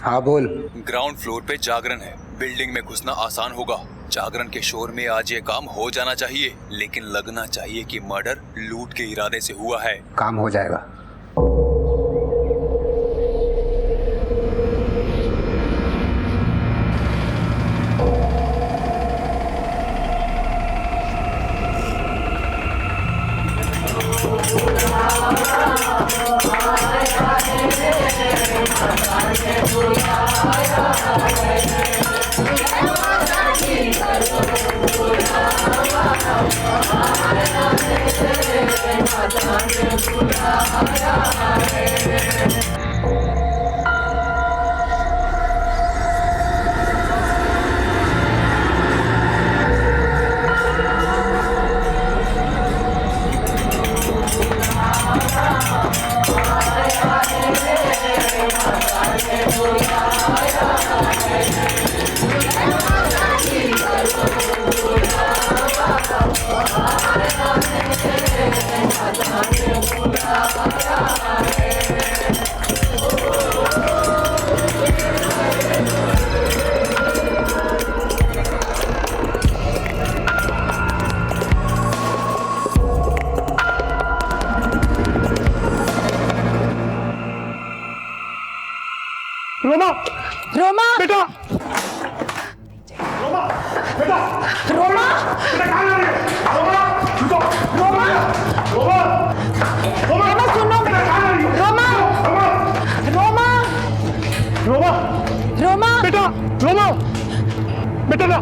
हाँ बोल। Ground floor पे जागरण है, बिल्डिंग में घुसना आसान होगा। जागरण के शोर में आज ये काम हो जाना चाहिए, लेकिन लगना चाहिए कि मर्डर लूट के इरादे से हुआ है। काम हो जाएगा। रोमा, रोमा, बेटा, रोमा, बेटा, रोमा, बेटा कहाँ जा रही है? रोमा, रुको, रोमा, रोमा, रोमा, रोमा सुनो, बेटा कहाँ जा रही है? रोमा, रोमा, रोमा, रोमा, रोमा, बेटा, रोमा, बेटा ना।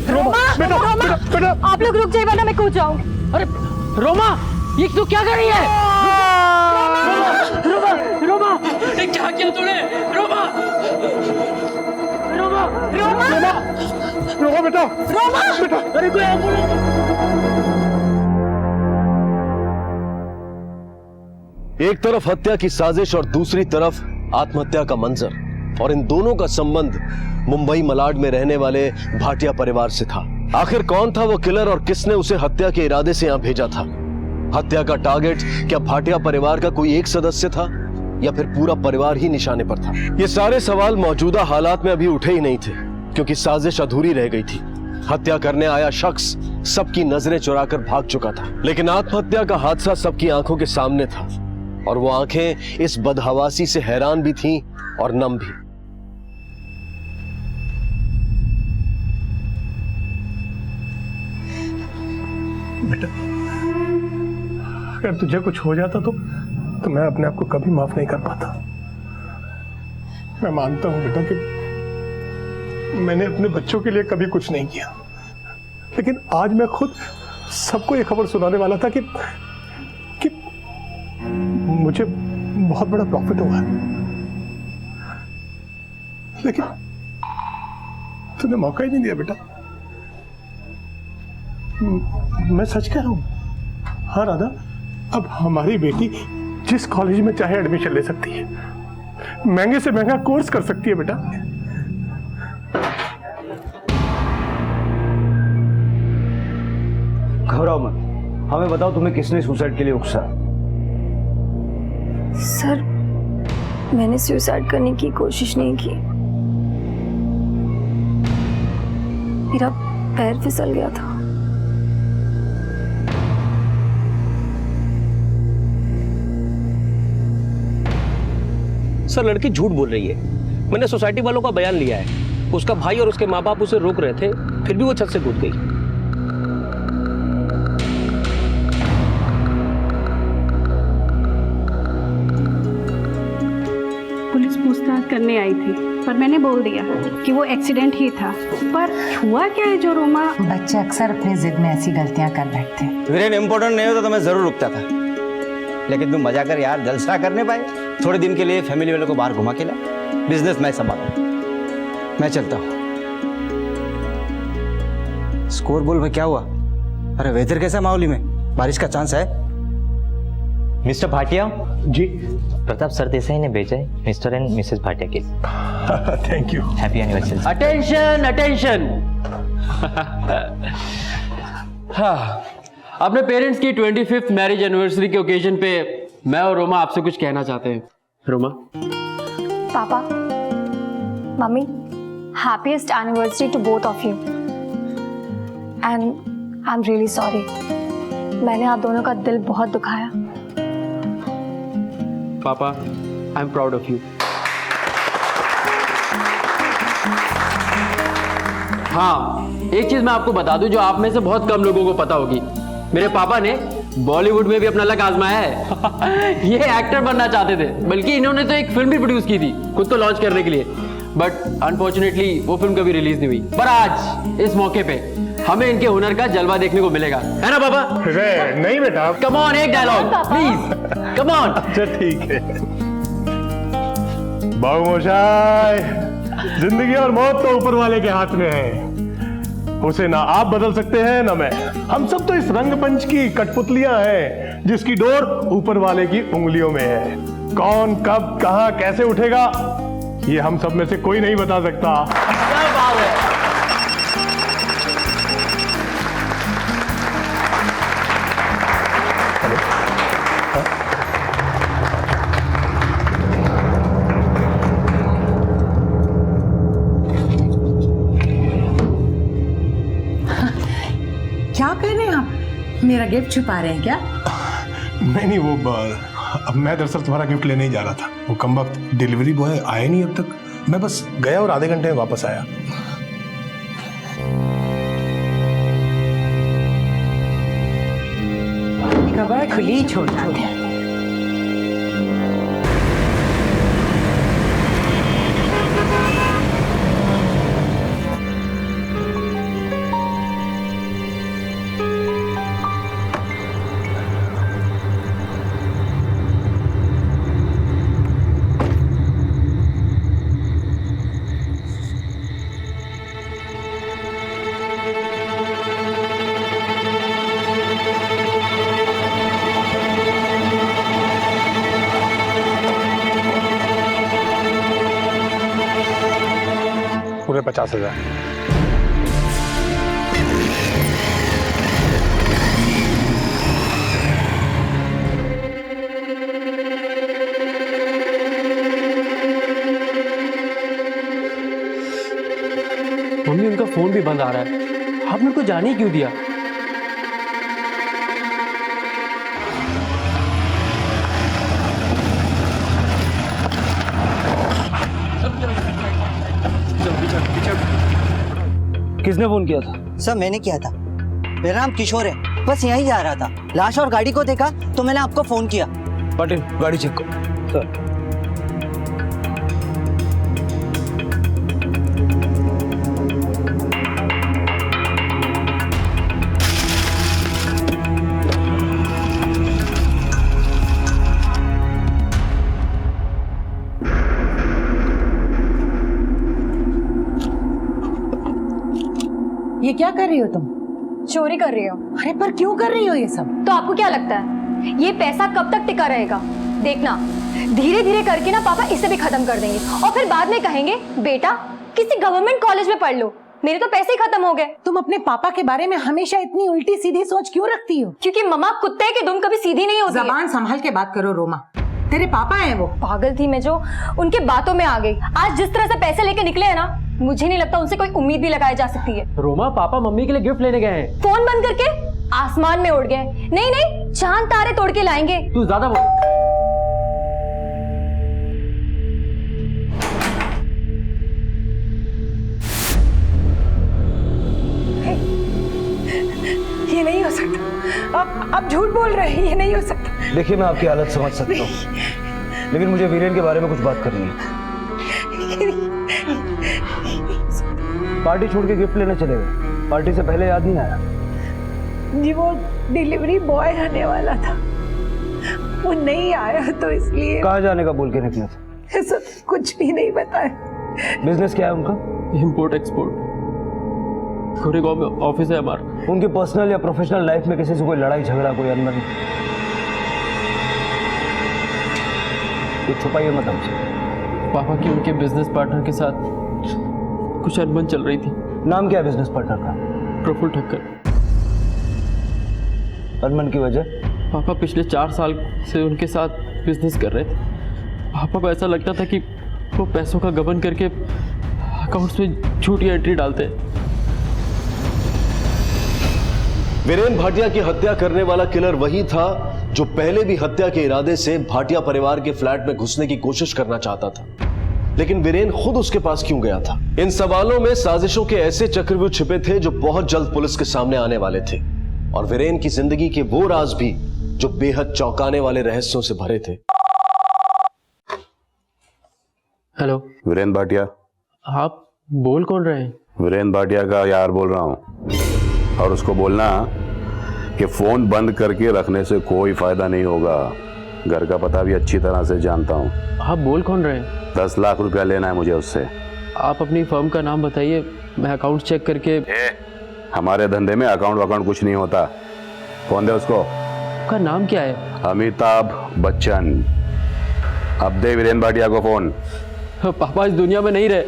रोमा, बेटा, रोमा, बेटा, बेटा, आप लोग रुक जाइए वरना मैं कूद जाऊं। अरे रोमा, ये तू क्या कर रही है? रोमा, रोमा, ये क्या किया तूने? रोमा, रोमा, रोमा, रोमा, बेटा, रोमा, बेटा, अरे कोई एम्बुलेंस। एक तरफ हत्या की साजिश और दूसरी तरफ आत्महत्या का मंजर, और इन दोनों का संबंध मुंबई मलाड में रहने वाले भाटिया परिवार से था। आखिर कौन था वो किलर और किसने उसे हत्या के इरादे से यहां भेजा था? हत्या का टारगेट क्या भाटिया परिवार का कोई एक सदस्य था या फिर पूरा परिवार ही निशाने पर था? ये सारे सवाल मौजूदा हालात में अभी उठे ही नहीं थे, क्योंकि साजिश अधूरी रह गई थी। हत्या करने आया शख्स सबकी नजरें चुराकर भाग चुका था, लेकिन आत्महत्या का हादसा सबकी आंखों के सामने था, और वो आंखें इस बदहवासी से हैरान भी थीं और नम भी। बेटा, अगर तुझे कुछ हो जाता तो मैं अपने आप को कभी माफ नहीं कर पाता। मैं मानता हूं बेटा कि मैंने अपने बच्चों के लिए कभी कुछ नहीं किया, लेकिन आज मैं खुद सबको ये खबर सुनाने वाला था कि मुझे बहुत बड़ा प्रॉफिट हुआ है, लेकिन तूने मौका ही नहीं दिया बेटा। मैं सच कह रहा हूं। हाँ राधा, अब हमारी बेटी जिस कॉलेज में चाहे एडमिशन ले सकती है, महंगे से महंगा कोर्स कर सकती है बेटा। घबराओ मत, हमें बताओ तुम्हें किसने सुसाइड के लिए उकसा? सर, मैंने सुसाइड करने की कोशिश नहीं की, मेरा पैर फिसल गया था। सर, लड़की झूठ बोल रही है। मैंने सोसाइटी वालों का बयान लिया है। उसका भाई और उसके माँ बाप उसे रोक रहे थे, फिर भी वो छत से कूद गई। पुलिस पूछताछ करने आई थी, पर मैंने बोल दिया कि वो एक्सीडेंट ही था। पर हुआ क्या है जो रोमा? बच्चे अक्सर अपनी जिद में ऐसी गलतियां कर बैठते हैं। वीरेन इम्पोर्टेंट नहीं होता तो मैं जरूर रुकता था, लेकिन तुम मजा कर यार, जलसा करने पाए। थोड़े दिन के लिए फैमिली वालों को बाहर घुमा के ला, बिजनेस मैं संभालूं। मैं चलता हूँ। स्कोर बोल भाई, क्या हुआ? अरे वेदर कैसा माहौली में? बारिश का चांस है? मिस्टर भाटिया जी, प्रताप सरदेसाई ने भेजा है मिस्टर एंड मिसेस भाटिया के। Thank you. Happy anniversary. Attention attention. हाँ, अपने पेरेंट्स की 25th मैरिज एनिवर्सरी के ओकेजन पे मैं और रोमा आपसे कुछ कहना चाहते हैं। रोमा। पापा, मम्मी, happiest anniversary to both of you and I am really sorry, मैंने आप दोनों का दिल बहुत दुखाया। पापा, I am proud of you. हाँ, एक चीज मैं आपको बता दूं जो आप में से बहुत कम लोगों को पता होगी, मेरे पापा ने बॉलीवुड में भी अपना लक आजमाया है। ये एक्टर बनना चाहते थे, बल्कि इन्होंने तो एक फिल्म भी प्रोड्यूस की थी खुद को लॉन्च करने के लिए, बट अनफॉर्चुनेटली वो फिल्म कभी रिलीज नहीं हुई। पर आज इस मौके पे हमें इनके हुनर का जलवा देखने को मिलेगा, है ना पापा? नहीं बेटा, कम ऑन, एक डायलॉग प्लीज, कम ऑन। अच्छा ठीक है। बाबू मोशाय, जिंदगी और मौत तो ऊपर वाले के हाथ में है, उसे ना आप बदल सकते हैं ना मैं। हम सब तो इस रंगमंच की कठपुतलियां हैं जिसकी डोर ऊपर वाले की उंगलियों में है। कौन कब कहां कैसे उठेगा ये हम सब में से कोई नहीं बता सकता। क्या बात है। क्या कर रहे हैं आप? मेरा गिफ्ट छुपा रहे हैं क्या? नहीं वो अब मैं दरअसल तुम्हारा गिफ्ट लेने ही जा रहा था, वो कम वक्त डिलीवरी बॉय आया नहीं अब तक। मैं बस गया और आधे घंटे में वापस आया। खबर खुली ही छोड़ना है। पूरे 50,000। मम्मी, उनका फोन भी बंद आ रहा है, आपने उनको जाने ही क्यों दिया? किसने फोन किया था? सर मैंने किया था, मेरा नाम किशोर है, बस यहीं जा रहा था, लाश और गाड़ी को देखा तो मैंने आपको फोन किया। पाटिल गाड़ी चेक करो। सर ये क्या कर रही हो तुम? चोरी कर रही हो। अरे पर क्यों कर रही हो ये सब? तो आपको क्या लगता है ये पैसा कब तक टिका रहेगा? देखना, धीरे धीरे करके ना पापा इसे भी खत्म कर देंगे और फिर बाद में कहेंगे बेटा किसी गवर्नमेंट कॉलेज में पढ़ लो, मेरे तो पैसे ही खत्म हो गए। तुम अपने पापा के बारे में हमेशा इतनी उल्टी सीधी सोच क्यों रखती हो? क्योंकि मम्मा कुत्ते की दुम कभी सीधी नहीं होती। जबान संभाल के बात करो रोमा, तेरे पापा हैं वो। पागल थी मैं जो उनके बातों में आ गई। आज जिस तरह से पैसे लेके निकले हैं ना, मुझे नहीं लगता उनसे कोई उम्मीद भी लगाई जा सकती है। रोमा, पापा मम्मी के लिए गिफ्ट लेने गए हैं। फोन बंद करके आसमान में उड़ गए। नहीं नहीं, चांद तारे तोड़ के लाएंगे। तू ज्यादा बोल। ये नहीं हो सकता, आप झूठ बोल रहे हैं, ये नहीं हो सकता। देखिए मैं आपकी हालत समझ सकता हूँ, लेकिन मुझे वीरेन के बारे में कुछ बात करनी है। पार्टी छोड़ के गिफ्ट लेने चले गए, पार्टी से पहले याद नहीं आया? जी वो डिलीवरी बॉय आने वाला था, वो नहीं आया तो इसलिए। कहाँ जाने का बोल के निकले थे? ऐसा कुछ भी नहीं बताया। बिजनेस क्या है उनका? Import export. गोरेगांव में ऑफिस है हमारा। उनके पर्सनल या प्रोफेशनल लाइफ में किसी से कोई लड़ाई झगड़ा, कोई अनबन? कुछ छुपाइए मत हमसे। पापा की उनके बिजनेस पार्टनर के साथ कुछ अनबन चल रही थी। नाम क्या है बिजनेस पार्टनर का? प्रफुल्ल ठक्कर। अनमन की वजह? पापा पिछले 4 साल से उनके साथ बिजनेस कर रहे थे। पापा को ऐसा लगता था कि वो पैसों का गबन करके अकाउंट्स में झूठी एंट्री डालते हैं। वीरेन भाटिया की हत्या करने वाला किलर वही था जो पहले भी हत्या के इरादे से भाटिया परिवार के फ्लैट में घुसने की कोशिश करना चाहता था। लेकिन वीरेन खुद उसके पास क्यों गया था? इन सवालों में साजिशों के ऐसे चक्रव्यूह छिपे थे जो बहुत जल्द पुलिस के सामने आने वाले थे, और वीरेन की जिंदगी के वो राज भी जो बेहद चौंकाने वाले रहस्यों से भरे थे। हेलो वीरेन भाटिया। आप बोल कौन रहे हैं? वीरेन भाटिया का यार बोल रहा हूं, और उसको बोलना कि फोन बंद करके रखने से कोई फायदा नहीं होगा। घर का पता भी अच्छी तरह से जानता हूं। आप बोल कौन रहे हैं? 10 लाख रुपया लेना है मुझे उससे। आप अपनी फर्म का नाम बताइए, मैं अकाउंट चेक करके। हमारे धंधे में अकाउंट कुछ नहीं होता। फोन दे उसको। आपका नाम क्या है? अमिताभ बच्चन। अब दे वीरेन भाटिया को फोन। पापा इस दुनिया में नहीं रहे।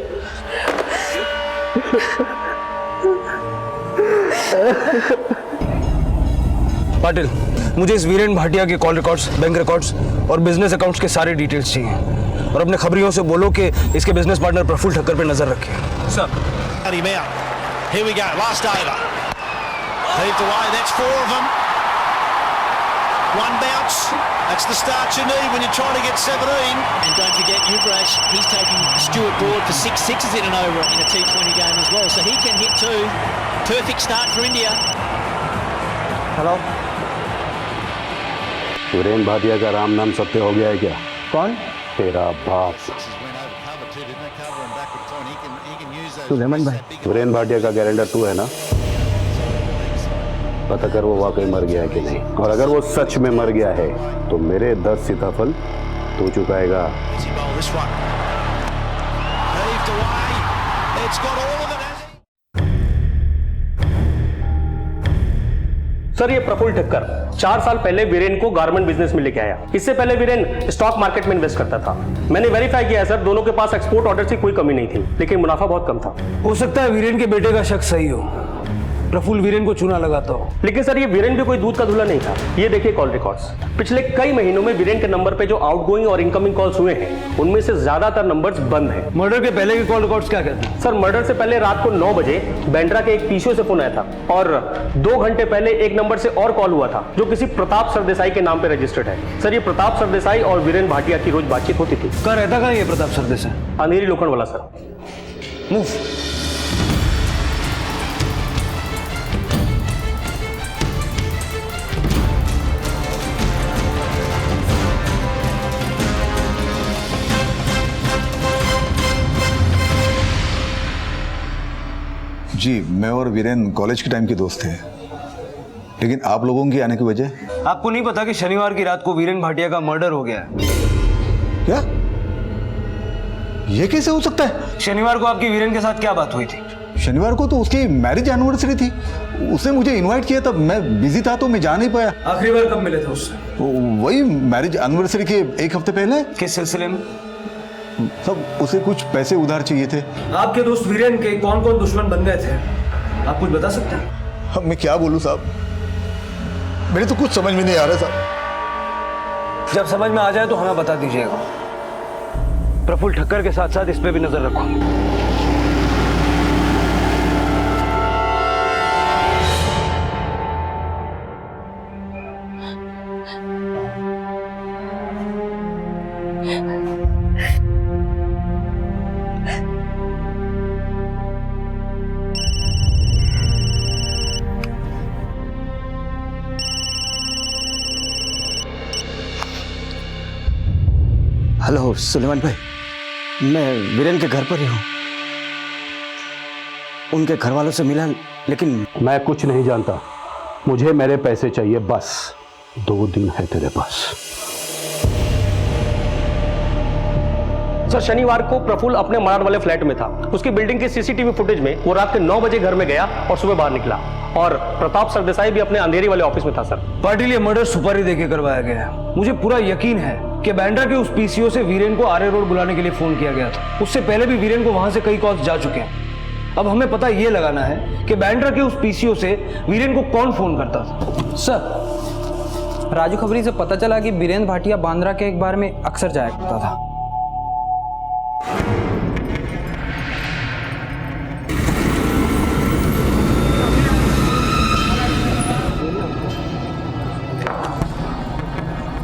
पाटिल, मुझे इस वीरेन भाटिया के कॉल रिकॉर्ड्स, बैंक रिकॉर्ड्स और बिजनेस अकाउंट्स के सारे डिटेल्स चाहिए, और अपने खबरियों से बोलो कि इसके बिजनेस पार्टनर प्रफुल्ल ठक्कर पे नजर रखें। Sir. Here we go, last over. Heaved away, that's 4 of them. 1 bounce, that's the start you need when you're trying to get 17. And don't forget Yuvraj, he's taking Stuart Broad for 6 sixes in an over in a T20 game as well. So he can hit 2. Perfect start for India. Hello. Viren Bhatia का राम नाम सत्य हो गया है क्या? कौन? तेरा बाप सुलेमान भाई। वीरेन भाटिया का गारंटर तू है ना? पता कर वो वाकई मर गया है कि नहीं, और अगर वो सच में मर गया है तो मेरे 10 सीताफल तू चुकाएगा। सर, ये प्रफुल्ल ठक्कर 4 साल पहले वीरेन को गारमेंट बिजनेस में लेके आया। इससे पहले वीरेन स्टॉक मार्केट में इन्वेस्ट करता था। मैंने वेरीफाई किया है सर, दोनों के पास एक्सपोर्ट ऑर्डर की कोई कमी नहीं थी, लेकिन मुनाफा बहुत कम था। हो सकता है वीरेन के बेटे का शक सही हो, प्रफुल्ल वीरेन को चूना लगाता हो। लेकिन सर, ये वीरेन भी कोई दूध का धुला नहीं था। ये देखिए कॉल रिकॉर्ड्स। पिछले कई महीनों में वीरेन के नंबर पे जो आउटगोइंग और इनकमिंग कॉल्स हुए हैं, उनमें से ज्यादातर नंबर्स बंद हैं। मर्डर के पहले के कॉल रिकॉर्ड्स क्या कहते हैं? सर, मर्डर से पहले रात को 9 बजे बैंड्रा के एक पीसीओ से फोन आया था, और 2 घंटे पहले एक नंबर से और कॉल हुआ था जो किसी प्रताप सरदेसाई के नाम पे रजिस्टर्ड है। सर, ये प्रताप सरदेसाई और वीरेन भाटिया की रोज बातचीत होती थी। कहाँ रहता कहाँ ये प्रताप सरदेसाई? अंधेरी लोखंड वाला सर। मूव। जी, मैं और वीरेन कॉलेज के टाइम के दोस्त थे, लेकिन आप लोगों की आने की वजह? आपको नहीं पता कि शनिवार की रात को वीरेन भाटिया का मर्डर हो गया है? क्या? ये कैसे हो सकता है? शनिवार को आपकी वीरेन के साथ क्या बात हुई थी? शनिवार को तो उसकी मैरिज एनिवर्सरी थी। उसने मुझे इनवाइट किया, तब मैं बिजी था तो मैं जा नहीं पाया। आखिरी बार कब मिले थे उससे? वही मैरिज एनिवर्सरी के 1 हफ्ते पहले। किस सिलसिले में? सब उसे कुछ पैसे उधार चाहिए थे। आपके दोस्त वीरेन के कौन कौन दुश्मन बन गए थे, आप कुछ बता सकते हैं? अब मैं क्या बोलूं साहब, मेरे तो कुछ समझ में नहीं आ रहा साहब। जब समझ में आ जाए तो हमें बता दीजिएगा। प्रफुल्ल ठक्कर के साथ साथ इस पे भी नजर रखो। हेलो सुलेमान भाई, मैं वीरेन के घर पर ही हूँ। उनके घर वालों से मिला, लेकिन मैं कुछ नहीं जानता। मुझे मेरे पैसे चाहिए बस। 2 दिन है तेरे पास। सर, शनिवार को प्रफुल्ल अपने मराड़ वाले फ्लैट में था। उसकी बिल्डिंग की सीसीटीवी फुटेज में वो रात के 9 बजे घर में गया और सुबह बाहर निकला, और प्रताप सरदेसाई भी अपने अंधेरी वाले ऑफिस में था। सर, पाटिल, ये मर्डर सुपारी देके करवाया गया है। मुझे पूरा यकीन है कि बैंड्रा के उस पीसीओ से वीरेन को आर्य रोड बुलाने के लिए फोन किया गया था। उससे पहले भी वीरेन को वहां से कई कॉल्स जा चुके हैं। अब हमें पता ये लगाना है कि बैंड्रा के उस पीसीओ से वीरेन को कौन फोन करता था। सर, राजू खबरी से पता चला कि वीरेन भाटिया बांद्रा के एक बार में अक्सर जाया करता था।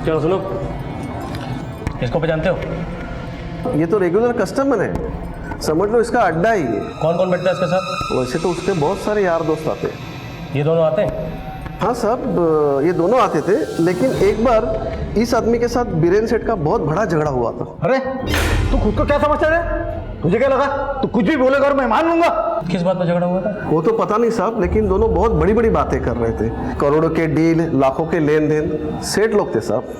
चलो सुनो, इसको पहचानते हो? ये तो रेगुलर कस्टमर है, समझ लो इसका अड्डा ही है। कौन कौन बैठता है इसके साथ? वैसे तो उसके बहुत सारे यार दोस्त आते हैं। ये दोनों आते हैं? हाँ साहब, ये दोनों आते थे, लेकिन एक बार इस आदमी के साथ बीरेन सेठ का बहुत बड़ा झगड़ा हुआ था। अरे तू खुद को क्या समझता है? तुझे क्या लगा तू कुछ भी बोलेगा और मैं मान लूंगा? किस बात पर झगड़ा हुआ था? वो तो पता नहीं साहब, लेकिन दोनों बहुत बड़ी बड़ी बातें कर रहे थे। करोड़ों के डील, लाखों के लेन देन, सेठ लोग थे साहब।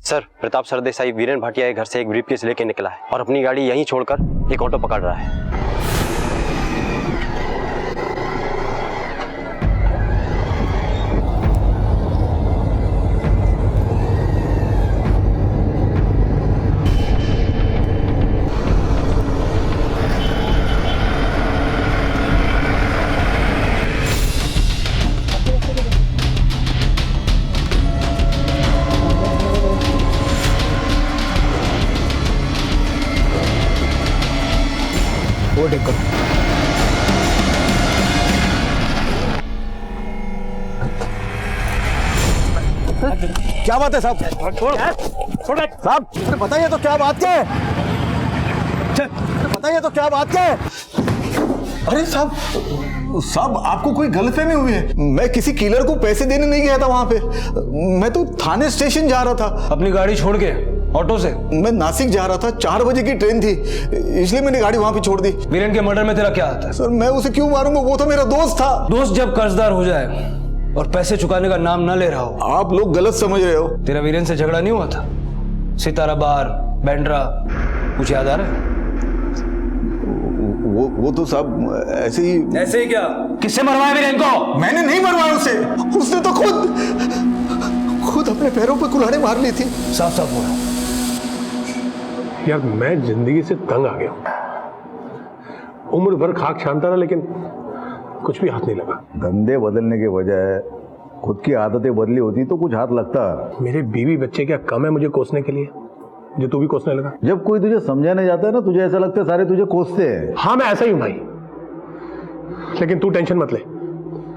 सर, प्रताप सरदेसाई वीरेन भाटिया के घर से एक ब्रीफकेस लेके निकला है और अपनी गाड़ी यहीं छोड़कर एक ऑटो पकड़ रहा है। क्या बात है साहब? साहब बताइए तो क्या बात है? बताइए तो क्या बात है? अरे साहब आपको कोई गलतफहमी हुई है। मैं किसी किलर को पैसे देने नहीं गया था वहां पे। मैं तो थाने स्टेशन जा रहा था अपनी गाड़ी छोड़ के ऑटो से। मैं नासिक जा रहा था, 4 बजे की ट्रेन थी, इसलिए मैंने गाड़ी वहां पे छोड़ दी। वीरेन के मर्डर में तेरा क्या आता है? सर मैं उसे क्यों मारूंगा, वो तो मेरा दोस्त था। दोस्त जब कर्जदार हो जाए और पैसे चुकाने का नाम ना ले रहा हो। आप लोग गलत समझ रहे हो। तेरा वीरेन से झगड़ा नहीं हुआ था? सितारा बार, बैंड्रा, कुछ याद आ रहा है? वो तो साहब ऐसे ही क्या? किससे मरवाया वीरेन को? मैंने नहीं मरवाया उसे, उसने तो खुद अपने पैरों पर कुल्हाड़ी मार ली थी। साफ साफ बोला। यार मैं जिंदगी से तंग आ गया हूं। उम्र भर खाक छानता रहा, लेकिन कुछ भी हाथ नहीं लगा। धंधे बदलने के बजाय खुद की आदतें बदली होती तो कुछ हाथ लगता। मेरे बीवी बच्चे क्या कम है मुझे कोसने के लिए, जो तू भी कोसने लगा? जब कोई तुझे समझाने जाता है ना, तुझे ऐसा लगता है सारे तुझे कोसते हैं। हाँ मैं ऐसा ही हूं भाई, लेकिन तू टेंशन मत ले,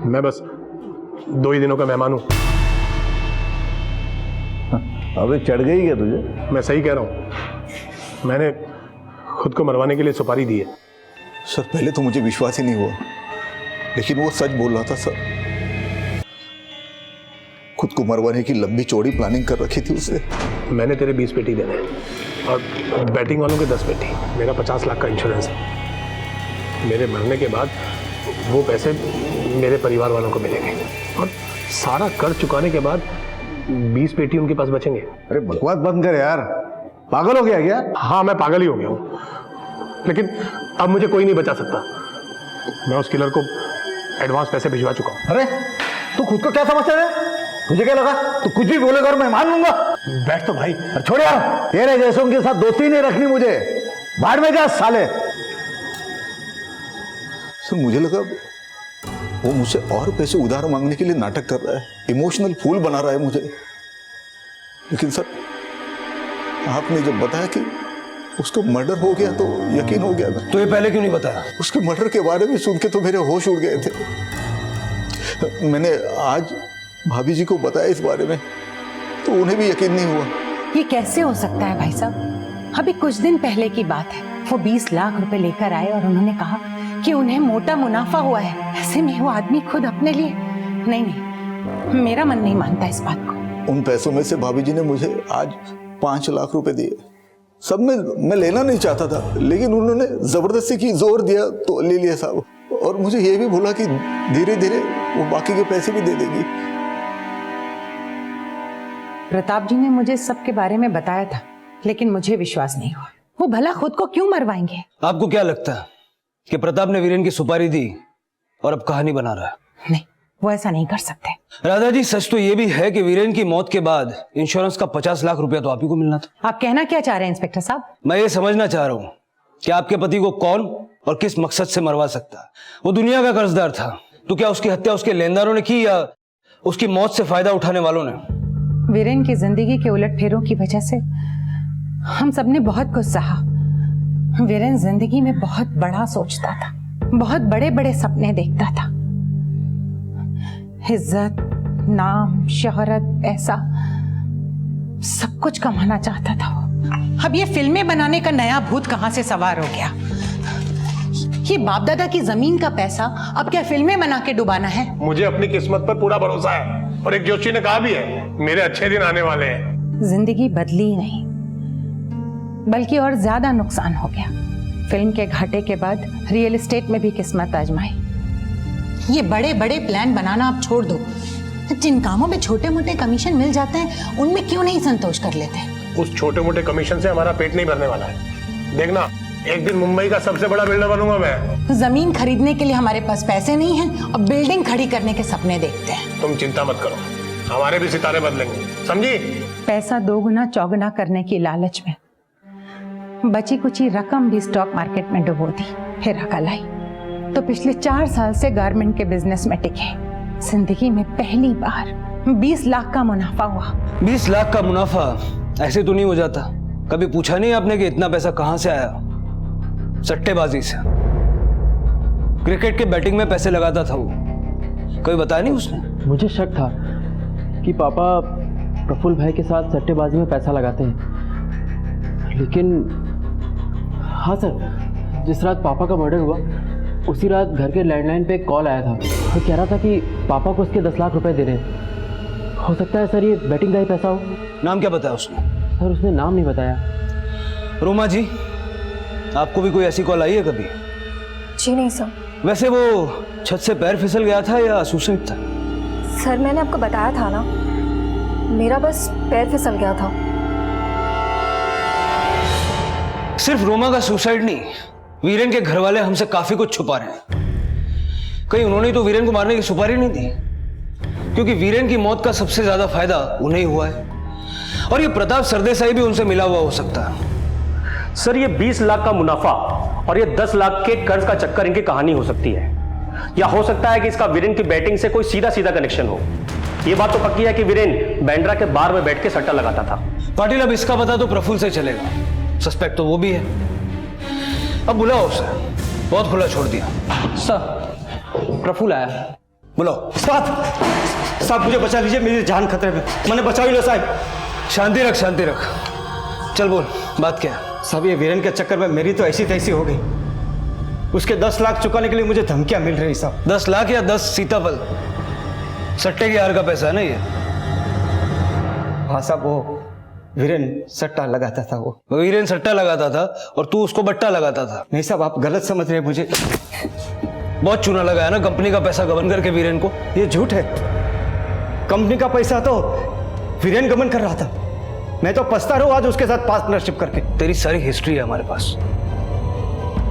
मैं बस 2 ही दिनों का मेहमान हूं। अबे चढ़ गई क्या तुझे? मैं सही कह रहा हूं, मैंने खुद को मरवाने के लिए सुपारी दी है। सर पहले तो मुझे विश्वास ही नहीं हुआ, लेकिन वो सच बोल रहा था सर। खुद को मरवाने की लंबी चौड़ी प्लानिंग कर रखी थी उसने। मैंने तेरे 20 पेटी देने हैं और बैटिंग वालों के 10 पेटी। मेरा 50 लाख का इंश्योरेंस है। मेरे मरने के बाद वो पैसे मेरे परिवार वालों को मिलेंगे और सारा कर्ज चुकाने के बाद 20 पेटी उनके पास बचेंगे। अरे बकवास बंद कर यार, पागल हो गया क्या? हाँ मैं पागल ही हो गया हूँ, लेकिन अब मुझे कोई नहीं बचा सकता। मैं उस किलर को एडवांस पैसे भिजवा चुका हूँ। अरे तू खुद को क्या समझता है? तुझे क्या लगा तू कुछ भी बोलेगा और मैं मान लूंगा? बैठ तो भाई। छोड़ यार, तेरे जैसों के साथ दोस्ती नहीं रखनी मुझे। बाहर में जा साले। सर मुझे लगा वो मुझसे और पैसे उधार मांगने के लिए नाटक कर रहा है, इमोशनल फूल बना रहा है मुझे। लेकिन सर आपने जब बताया कि उसको मर्डर हो गया तो यकीन हो गया ना। तो ये पहले क्यों नहीं बताया? उसके मर्डर के बारे में सुन के तो मेरे होश उड़ गए थे। मैंने आज भाभी जी को बताया इस बारे में तो उन्हें भी यकीन नहीं हुआ। ये कैसे हो सकता है भाई साहब? अभी कुछ दिन पहले की बात है, वो 20 लाख रुपए लेकर आए और उन्होंने कहा कि उन्हें मोटा मुनाफा हुआ है। ऐसे में वो आदमी खुद अपने लिए नहीं, मेरा मन नहीं मानता इस बात को। उन पैसों में से भाभी जी ने मुझे आज 5 लाख रुपए दिए। सब में मैं लेना नहीं चाहता था, लेकिन उन्होंने जबरदस्ती की, जोर दिया तो ले लिया साहब। और मुझे ये भी बोला कि धीरे धीरे वो बाकी के पैसे भी दे देगी। प्रताप जी ने मुझे सबके बारे में बताया था, लेकिन मुझे विश्वास नहीं हुआ। वो भला खुद को क्यों मरवाएंगे? आपको क्या लगता है कि प्रताप ने वीरेन की सुपारी दी और अब कहानी बना रहा है? नहीं, वो ऐसा नहीं कर सकते। राधा जी, सच तो ये भी है कि वीरेन की मौत के बाद इंश्योरेंस का 50 लाख रुपया तो आप ही को मिलना था। आप कहना क्या चाह रहे हैं इंस्पेक्टर साहब? मैं ये समझना चाह रहा हूँ कि आपके पति को कौन और किस मकसद से मरवा सकता है। वो दुनिया का कर्जदार था, तो क्या उसकी हत्या उसके लेनदारों ने की या उसकी मौत से फायदा उठाने वालों ने? वीरेन की जिंदगी के उलटफेरों की वजह से हम सबने बहुत कुछ सहा। वीरेन जिंदगी में बहुत बड़ा सोचता था, बहुत बड़े बड़े सपने देखता था। इज्जत, नाम, शोहरत, पैसा, सब कुछ कमाना चाहता था वो। अब ये फिल्में बनाने का नया भूत कहां से सवार हो गया? ये बाप दादा की जमीन का पैसा अब क्या फिल्में बना के डुबाना है? मुझे अपनी किस्मत पर पूरा भरोसा है और एक जोशी ने कहा भी है मेरे अच्छे दिन आने वाले हैं। जिंदगी बदली ही नहीं, बल्कि और ज्यादा नुकसान हो गया। फिल्म के घाटे के बाद रियल एस्टेट में भी किस्मत आजमाई। ये बड़े बड़े प्लान बनाना आप छोड़ दो। जिन कामों में छोटे मोटे कमीशन मिल जाते हैं उनमें क्यों नहीं संतोष कर लेते? उस छोटे मोटे कमीशन से हमारा पेट नहीं भरने वाला है। देखना, एक दिन मुंबई का सबसे बड़ा बिल्डर बनूंगा मैं। जमीन खरीदने के लिए हमारे पास पैसे नहीं हैं और बिल्डिंग खड़ी करने के सपने देखते हैं। तुम चिंता मत करो, हमारे भी सितारे बदलेंगे, समझी? पैसा दोगुना चौगुना करने की लालच में बची कुची रकम भी स्टॉक मार्केट में डुबो दी, फिर अकल आई तो पिछले 4 साल से गारमेंट के बिजनेस में टिके। जिंदगी में पहली बार 20 लाख का मुनाफा हुआ। 20 लाख का मुनाफा ऐसे तो नहीं हो जाता। कभी पूछा नहीं आपने कि इतना पैसा कहां से आया? सट्टेबाजी से। क्रिकेट के बैटिंग में पैसे लगाता था वो। कभी बताया नहीं उसने? मुझे शक था कि पापा प्रफुल्ल भाई के साथ सट्टेबाजी में पैसा लगाते हैं, लेकिन हाँ सर, जिस रात पापा का मर्डर हुआ उसी रात घर के लैंडलाइन पे एक कॉल आया था और कह रहा था कि पापा को उसके 10 लाख रुपए देने। हो सकता है सर ये बैटिंग का ही पैसा हो। नाम क्या बताया उसने? सर उसने नाम नहीं बताया। रोमा जी, आपको भी कोई ऐसी कॉल आई है कभी? जी नहीं सर। वैसे वो छत से पैर फिसल गया था या सुसाइड था? सर मैंने आपको बताया था ना, मेरा बस पैर फिसल गया था। सिर्फ रोमा का सुसाइड नहीं, वीरेन के घर वाले हमसे काफी कुछ छुपा रहे हैं। कहीं उन्होंने तो वीरेन को मारने की सुपारी नहीं दी, क्योंकि वीरेन की मौत का सबसे ज्यादा फायदा उन्हें हुआ है और ये प्रताप सरदेसाई भी उनसे मिला हुआ हो सकता है। सर ये 20 लाख का मुनाफा और ये 10 लाख के कर्ज का चक्कर इनकी कहानी हो सकती है, या हो सकता है कि इसका वीरेन की बैटिंग से कोई सीधा सीधा कनेक्शन हो। ये बात तो पक्की है कि वीरेन बैंड्रा के बार में बैठ के सट्टा लगाता था। पाटिल, अब इसका पता तो प्रफुल्ल से चलेगा, सस्पेक्ट तो वो भी है। अब बुलाओ उसे, बहुत खुला छोड़ दिया। सर प्रफुल्ल आया। बुलाओ। साहब मुझे बचा लीजिए, मेरी जान खतरे में, मैंने बचा ही लो साहब। शांति रख, शांति रख। चल बोल, बात क्या है? साहब ये वीरेन के चक्कर में मेरी तो ऐसी तैसी हो गई। उसके 10 लाख चुकाने के लिए मुझे धमकियां मिल रही साहब। 10 लाख या 10 सीताफल? सट्टे के हार का पैसा है ना ये? हाँ साहब, वो वीरेन सट्टा लगाता था। वो वीरेन सट्टा लगाता था और तू उसको बट्टा लगाता था? नहीं साहब, आप गलत समझ रहे हैं मुझे। बहुत चूना लगाया ना कंपनी का पैसा गबन करके वीरेन को। ये झूठ है, कंपनी का पैसा तो वीरेन गबन कर रहा था। मैं तो पछता रहा हूं आज उसके साथ पार्टनरशिप करके। तेरी सारी हिस्ट्री है हमारे पास।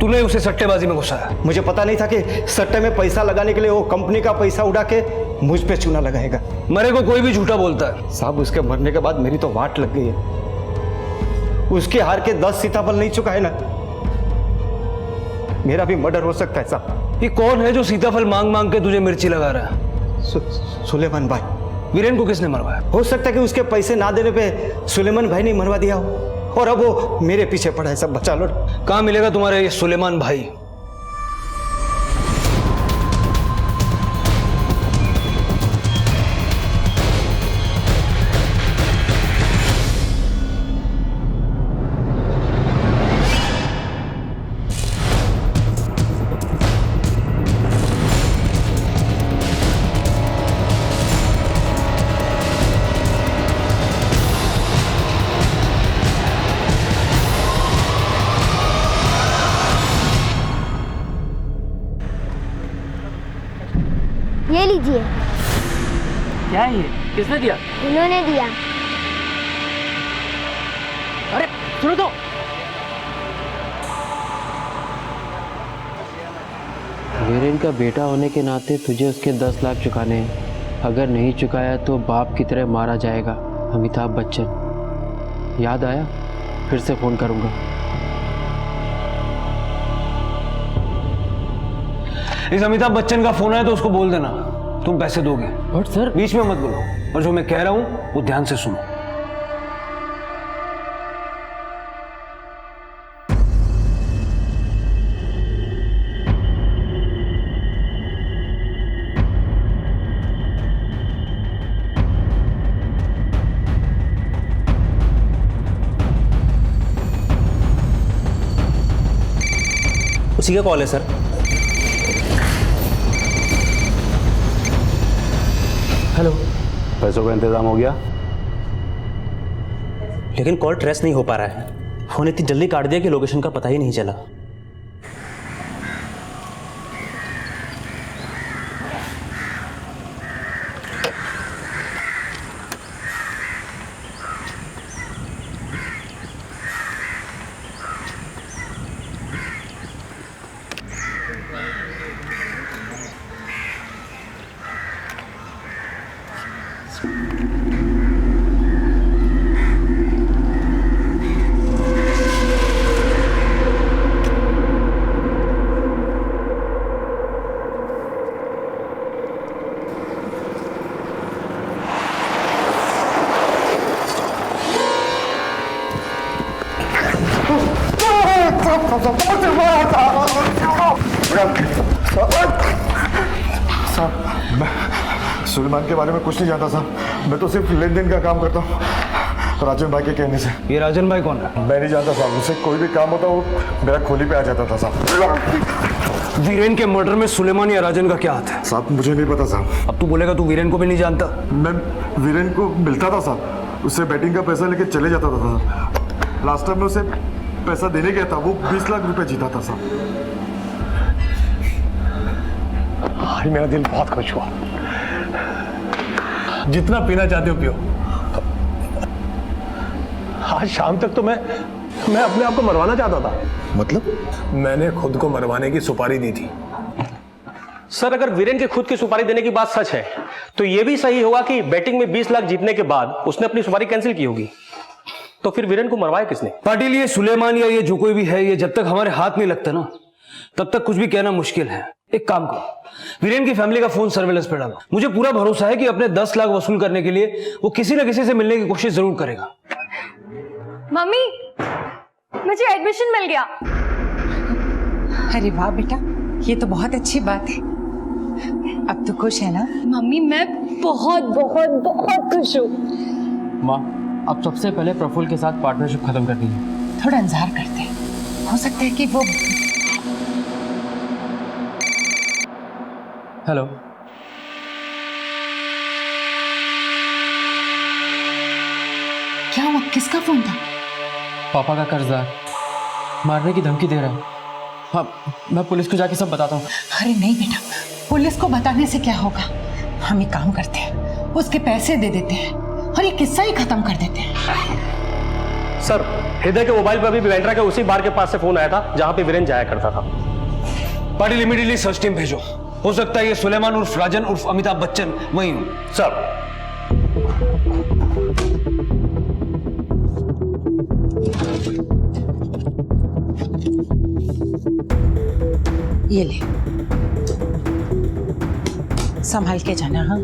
तूने उसे सट्टेबाजी में घुसाया। मुझे पता नहीं था कि सट्टे में पैसा लगाने के लिए वो कंपनी का पैसा उड़ा के मुझ पे चूना लगाएगा। मरे को कोई भी झूठा बोलता है साहब। उसके मरने के बाद मेरी तो वाट लग गई है। उसके हार के 10 सीताफल नहीं चुका है ना, मेरा भी मर्डर हो सकता है साहब। ये कौन है जो सीताफल मांग मांग के तुझे मिर्ची लगा रहा है? सुलेमान भाई। वीरेन को किसने मरवाया? हो सकता है कि उसके पैसे ना देने पे सुलेमान भाई ने मरवा दिया हो। और अब वो मेरे पीछे पड़ा है। सब बचा लो। कहाँ मिलेगा तुम्हारा ये सुलेमान भाई? ये लीजिए। क्या है ये? किसने दिया? उन्होंने दिया। अरे सुनो तो। वीरेन का बेटा होने के नाते तुझे उसके 10 लाख चुकाने हैं। अगर नहीं चुकाया तो बाप की तरह मारा जाएगा। अमिताभ बच्चन। याद आया? फिर से फोन करूंगा। इस अमिताभ बच्चन का फोन आया तो उसको बोल देना तुम पैसे दोगे। बट सर, बीच में मत बोलो, और जो मैं कह रहा हूं वो ध्यान से सुनो। उसी का कॉल है सर। हेलो, पैसों का इंतजाम हो गया? लेकिन कॉल ट्रेस नहीं हो पा रहा है। फोन इतनी जल्दी काट दिया कि लोकेशन का पता ही नहीं चला। साहब, मैं सुलेमान के बारे में कुछ नहीं जानता साहब। मैं तो सिर्फ लेन देन का काम करता हूँ राजन भाई के कहने से। ये राजन भाई कौन है? मैं नहीं जानता साहब। मुझसे कोई भी काम होता वो मेरा खोली पे आ जाता था साहब। वीरेन के मर्डर में सुलेमान या राजन का क्या हाथ है? साहब मुझे नहीं पता साहब। अब तू बोलेगा तू वीरेन को भी नहीं जानता? मैं वीरेन को मिलता था साहब, उससे बैटिंग का पैसा लेके चले जाता था। लास्ट टाइम में उसे पैसा देने गया था, वो 20 लाख रुपए जीता था साहब। आज मेरा दिल बहुत खुश हुआ। जितना पीना चाहते हो पियो। आज शाम तक तो मैं अपने आप को मरवाना चाहता था। मतलब? मैंने खुद को मरवाने की सुपारी दी थी। सर, अगर वीरेन के खुद की सुपारी देने की बात सच है तो यह भी सही होगा कि बैटिंग में 20 लाख जीतने के बाद उसने अपनी सुपारी कैंसिल की होगी। तो फिर वीरेन को मरवाया किसने? पाटिल, ये सुलेमान या ये जो कोई भी है, ये जब तक हमारे हाथ नहीं लगता ना तब तक कुछ भी कहना मुश्किल है। एक काम करो, वीरेन की फैमिली का फोन सर्वेलेंस पे डालो। मुझे पूरा भरोसा है कि अपने 10 लाख वसूल करने के लिए वो किसी न किसी से मिलने की कोशिश जरूर करेगा। मम्मी, मुझे एडमिशन मिल गया। अरे वाह बेटा, ये तो बहुत अच्छी बात है। अब तो खुश है ना? मम्मी, मैं बहुत बहुत बहुत खुश हूँ। माँ, अब सबसे पहले प्रफुल्ल के साथ पार्टनरशिप खत्म करनी है। थोड़ा इंतजार करते हैं, हो सकता है कि वो। हेलो, क्या हुआ? किसका फोन था? पापा का कर्जदार मारने की धमकी दे रहा है। हाँ, मैं पुलिस को जाके सब बताता हूँ। अरे नहीं बेटा, पुलिस को बताने से क्या होगा। हम एक काम करते हैं, उसके पैसे दे देते हैं और ये किस्सा ही खत्म कर देते हैं। सर, हृदय के मोबाइल पर भी बेंड्रा के उसी बार के पास से फोन आया था जहां पे वीरेन जाया करता था। पाटिल, इमीडिएटली सर्च टीम भेजो। हो सकता है ये सुलेमान उर्फ राजन उर्फ अमिताभ बच्चन वही हो। सर। ये ले, संभाल के जाना। हाँ,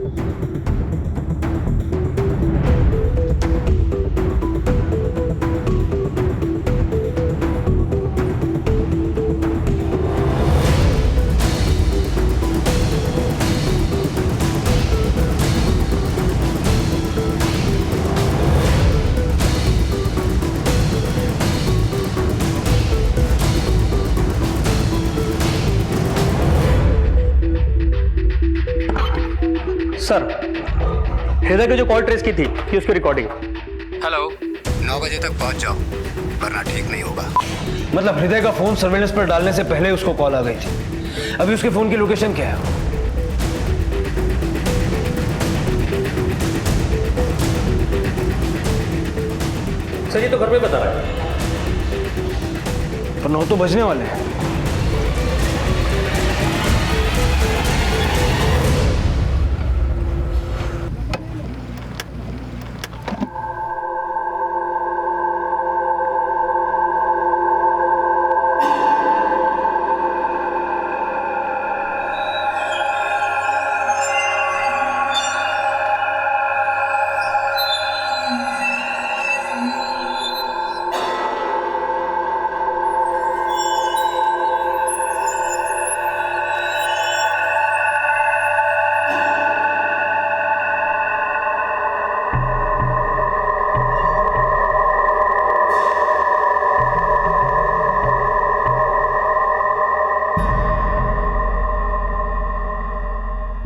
सर, हृदय की जो कॉल ट्रेस की थी कि उसकी रिकॉर्डिंग। हेलो, 9 बजे तक पहुंच जाओ वरना ठीक नहीं होगा। मतलब हृदय का फोन सर्वेलेंस पर डालने से पहले उसको कॉल आ गई थी। अभी उसके फोन की लोकेशन क्या है? सर ये तो घर पे बता रहा है। पर 9 तो बजने वाले हैं।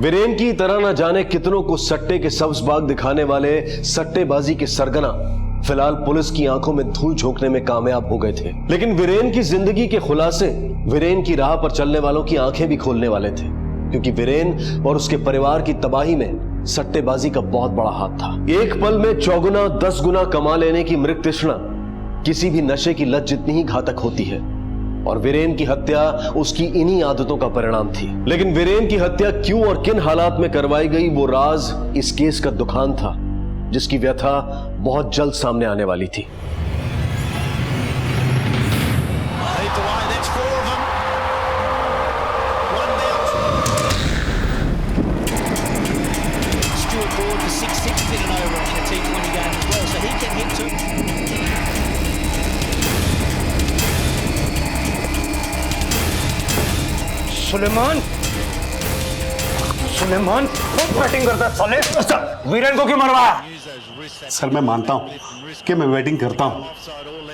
वीरेन की तरह न जाने कितनों को सट्टे के सब्ज बाग दिखाने वाले सट्टेबाजी के सरगना फिलहाल पुलिस की आंखों में धूल झोंकने में कामयाब हो गए थे। लेकिन वीरेन की जिंदगी के खुलासे वीरेन की राह पर चलने वालों की आंखें भी खोलने वाले थे, क्योंकि वीरेन और उसके परिवार की तबाही में सट्टेबाजी का बहुत बड़ा हाथ था। एक पल में 4 गुना 10 गुना कमा लेने की मृग तृष्णा किसी भी नशे की लत जितनी ही घातक होती है, और वीरेन की हत्या उसकी इन्हीं आदतों का परिणाम थी। लेकिन वीरेन की हत्या क्यों और किन हालात में करवाई गई, वो राज इस केस का दुखान था, जिसकी व्यथा बहुत जल्द सामने आने वाली थी। सुलेमान खूब बैटिंग करता है साले। वीरेन को क्यों मरवाया? सर मैं मानता हूँ कि मैं वेटिंग करता हूँ,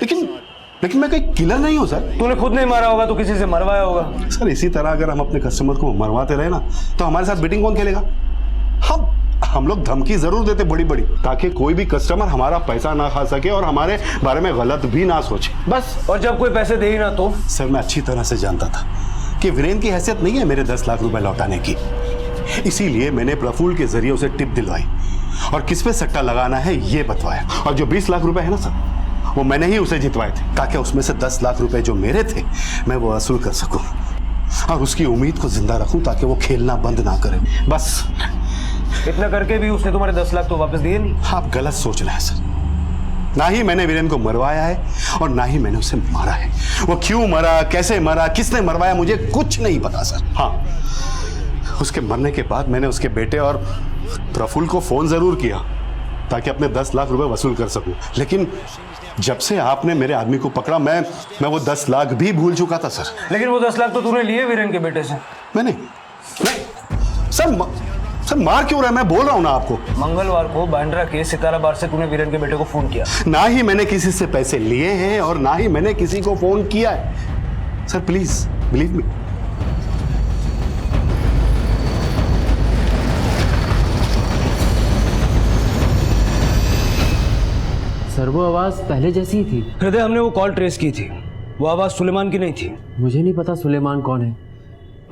लेकिन मैं कोई किलर नहीं हूँ सर। तूने खुद नहीं मारा होगा तो किसी से मरवाया होगा। सर इसी तरह अगर हम अपने कस्टमर को मरवाते रहे ना तो हमारे साथ बेटिंग कौन खेलेगा? हम लोग धमकी जरूर देते बड़ी बड़ी, ताकि कोई भी कस्टमर हमारा पैसा ना खा सके और हमारे बारे में गलत भी ना सोचे, बस। और जब कोई पैसे दे ही ना तो? सर मैं अच्छी तरह से जानता था कि वीरेन की हैसियत नहीं है मेरे 10 लाख रुपए लौटाने की, इसीलिए मैंने प्रफुल्ल के जरिए उसे टिप दिलवाई और किस पे सट्टा लगाना है ये बतवाया। और जो 20 लाख रुपए है ना सर, वो मैंने ही उसे जितवाए थे, ताकि उसमें से 10 लाख रुपए जो मेरे थे मैं वो वसूल कर सकूं और उसकी उम्मीद को जिंदा रखूं, ताकि वो खेलना बंद ना करे, बस। इतना करके भी उसने तुम्हारे 10 लाख तो वापस दिए नहीं? आप गलत सोच रहे हैं सर। ना ही मैंने वीरेन को मरवाया है और ना ही मैंने उसे मारा है। वो क्यों मरा, कैसे मरा, किसने मरवाया, मुझे कुछ नहीं पता सर। हाँ, उसके मरने के बाद मैंने उसके बेटे और प्रफुल्ल को फोन जरूर किया ताकि अपने 10 लाख रुपए वसूल कर सकूं, लेकिन जब से आपने मेरे आदमी को पकड़ा मैं वो 10 लाख भी भूल चुका था सर। लेकिन वो 10 लाख तो तूने लिए वीरेन के बेटे से। मैंने सर मार क्यों रहा है? मैं बोल रहा हूं ना आपको। मंगलवार को बांद्रा के सितारा बार से तूने वीरेन के बेटे को फोन किया? ना ही मैंने किसी से पैसे लिए हैं और ना ही मैंने किसी को फोन किया है sir, please believe me. Sir वो आवाज पहले जैसी ही थी। हृदय, हमने वो कॉल ट्रेस की थी, वो आवाज सुलेमान की नहीं थी। मुझे नहीं पता सुलेमान कौन है,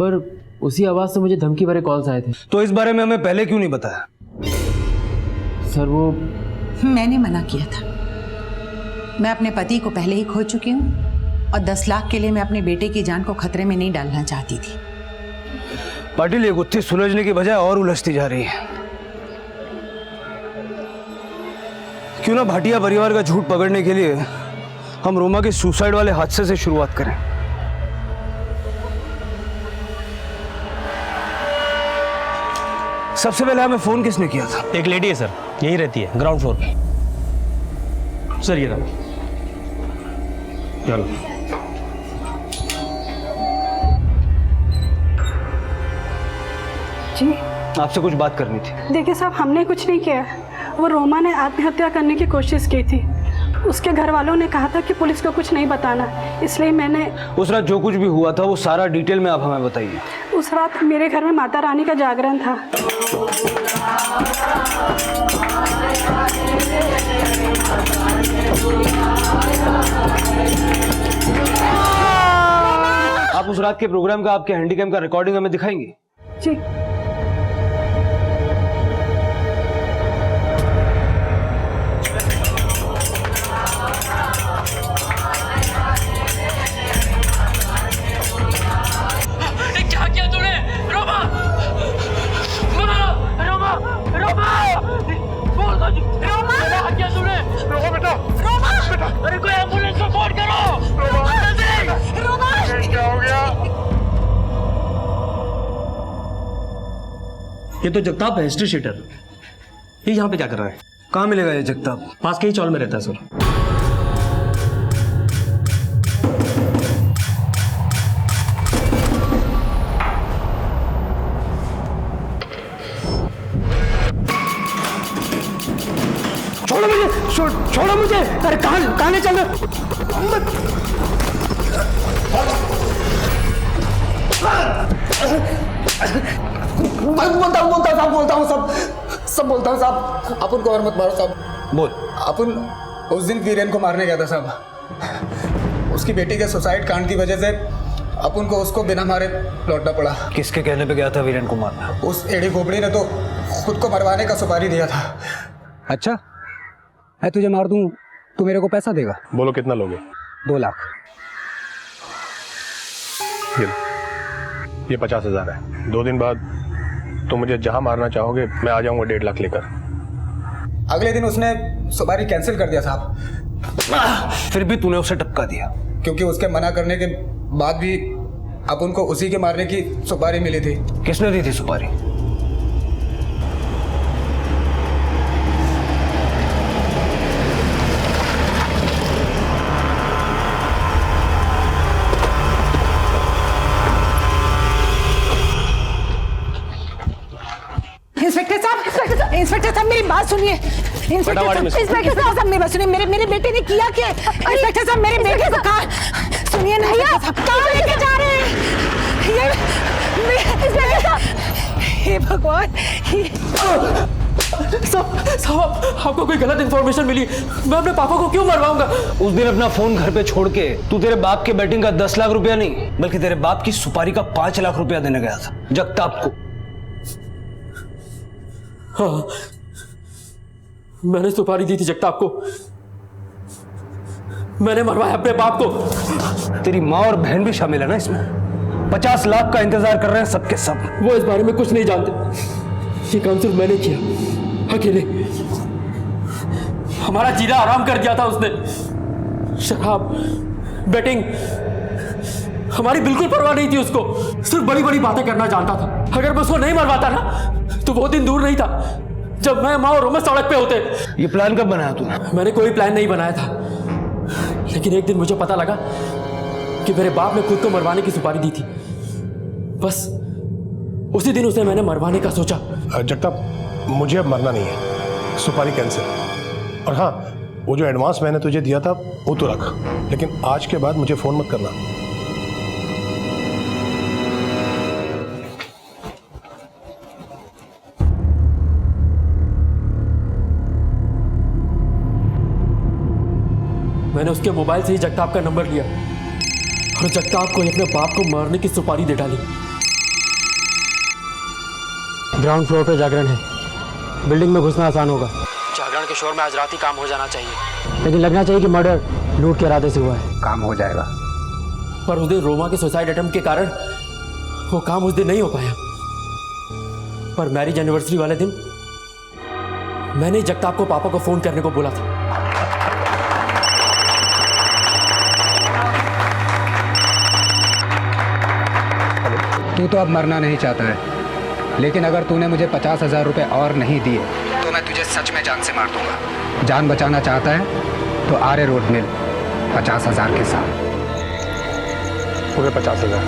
पर उसी आवाज से मुझे धमकी भरे कॉल्स आए थे। तो इस बारे में हमें पहले क्यों नहीं बताया? सर वो मैंने मना किया था। मैं अपने पति को पहले ही खो चुकी हूँ और 10 लाख के लिए मैं अपने बेटे की जान को खतरे में नहीं डालना चाहती थी। पाटिल, ये गुत्थी सुलझने की बजाय और उलझती जा रही है। क्यों ना भाटिया परिवार का झूठ पकड़ने के लिए हम रोमा के सुसाइड वाले हादसे से शुरुआत करें। सबसे पहले हमें फोन किसने किया था? एक लेडी है सर, यही रहती है ग्राउंड फ्लोर पे। सर ये रहा। चलो। जी आपसे कुछ बात करनी थी। देखिए साहब, हमने कुछ नहीं किया। वो रोमा ने आत्महत्या करने की कोशिश की थी। उसके घर वालों ने कहा था कि पुलिस को कुछ नहीं बताना, इसलिए मैंने उस रात जो कुछ भी हुआ था वो सारा डिटेल में आप हमें बताइए। उस रात मेरे घर में माता रानी का जागरण था। आप उस रात के प्रोग्राम का, आपके हैंडीकैम का रिकॉर्डिंग हमें दिखाएंगे? जी। क्या किया तूने? रोमा! रोमा! रोमा! बोल दो जी। रोमा! क्या किया तूने? रोमा बेटा! रोमा! बेटा! अरे कोई एम्बुलेंस को फोन करो! रोमा! रोमा! क्या हो गया? ये तो जगताप है, हिस्ट्री शीटर। ये यहाँ पे क्या कर रहा है? कहाँ मिलेगा ये जगताप? पास के ही चौल में रहता है सर। छोड़ो मुझे! छोड़ो मुझे! अरे कहाँ ले चल रहे? बोलता हूँ सब बोलता हूँ साहब। अपन को और मत मारो साहब। बोल। अपन उस दिन वीरेन को मारने गया था साहब। उसकी बेटी के सुसाइड कांड की वजह से अपन को उसको बिना मारे लौटना पड़ा। किसके कहने पे गया था वीरेन को मारना? उस एड़ी खोपड़ी ने तो खुद को मरवाने का सुपारी दिया था। अच्छा, मैं तुझे मार दूं तो मेरे को पैसा देगा? बोलो कितना लोगे? 2 लाख। ये 50,000 है। 2 दिन बाद तुम मुझे जहां मारना चाहोगे मैं आ जाऊंगा 1.5 लाख लेकर। अगले दिन उसने सुपारी कैंसिल कर दिया साहब। फिर भी तूने उसे टपका दिया? क्योंकि उसके मना करने के बाद भी अपन को उसी के मारने की सुपारी मिली थी। किसने दी थी सुपारी? इंस्पेक्टर साहब मेरी बात सुनिए। इंस्पेक्टर साहब मेरी बात सुनिए। मेरे बेटे ने किया क्या? इंस्पेक्टर साहब मेरे बेटे को कहा सुनिए ना। कहाँ लेके जा रहे हैं ये? इंस्पेक्टर साहब, हे भगवान! साहब आपको कोई गलत इंफॉर्मेशन मिली। मैं अपने पापा को क्यों मरवाऊंगा? उस दिन अपना फोन घर पे छोड़ के तू तेरे बाप के बैटिंग का 10 लाख रुपया नहीं बल्कि तेरे बाप की सुपारी का 5 लाख रुपया देने गया था जगताप को। हाँ, मैंने सुपारी दी थी जगताप को। मैंने मरवाया अपने बाप को। तेरी माँ और बहन भी शामिल है ना इसमें? 50 लाख का इंतजार कर रहे हैं सबके सब। वो इस बारे में कुछ नहीं जानते। ये काम सिर्फ मैंने किया, अकेले। हमारा जीना आराम कर दिया था उसने। शराब, बेटिंग, हमारी बिल्कुल परवाह नहीं थी उसको। सिर्फ बड़ी बड़ी बातें करना जानता था। अगर मैं उसको नहीं मरवाता ना तो वो दिन दूर नहीं था जब मैं, माँ और रोमा सड़क पे होते। ये प्लान कब बनाया तूने? मैंने कोई प्लान नहीं बनाया था, लेकिन एक दिन मुझे पता लगा कि मेरे बाप ने खुद को मरवाने की सुपारी दी थी। बस उसी दिन उसने मैंने मरवाने का सोचा। जगताप, मुझे अब मरना नहीं है। सुपारी कैंसिल। और हाँ, वो जो एडवांस मैंने तुझे दिया था वो तो रख, लेकिन आज के बाद मुझे फोन मत करना। मैंने उसके मोबाइल से ही जगताप का नंबर लिया और जगताप को अपने बाप को मारने की सुपारी दे डाली। ग्राउंड फ्लोर पे जागरण है। बिल्डिंग में घुसना आसान होगा। जागरण के शोर में आज रात ही काम हो जाना चाहिए, लेकिन लगना चाहिए कि मर्डर लूट के इरादे से हुआ है। काम हो जाएगा। पर उस दिन रोमा के सुसाइड अटेम्प्ट के कारण वो काम उस दिन नहीं हो पाया। पर मैरिज एनिवर्सरी वाले दिन मैंने जगताप को पापा को फोन करने को बोला था। तू तो अब मरना नहीं चाहता है, लेकिन अगर तूने मुझे 50,000 रुपए और नहीं दिए तो मैं तुझे सच में जान से मार दूंगा। जान बचाना चाहता है तो आर्य रोड मिल 50,000 के साथ। पूरे 50,000।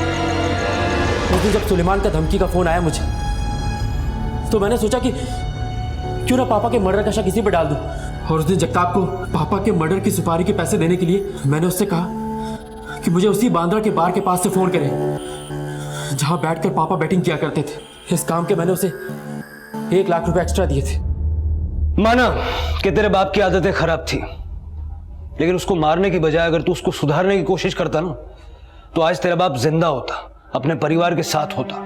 उस दिन जब सुलेमान का धमकी का फोन आया मुझे, तो मैंने सोचा कि क्यों ना पापा के मर्डर का शक इसी पे डाल दूं। और उस दिन जगताप को पापा के मर्डर की सुपारी के पैसे देने के लिए मैंने उससे कहा कि मुझे उसी बांद्रा के बार के पास से फोन करे जहां बैठकर पापा बैटिंग किया करते थे। इस काम के मैंने उसे 1 लाख रुपए एक्स्ट्रा दिए थे। माना कि तेरे बाप की आदतें खराब थी, लेकिन उसको मारने की बजाय अगर तू उसको सुधारने की कोशिश करता ना, तो आज तेरा बाप जिंदा होता, अपने परिवार के साथ होता।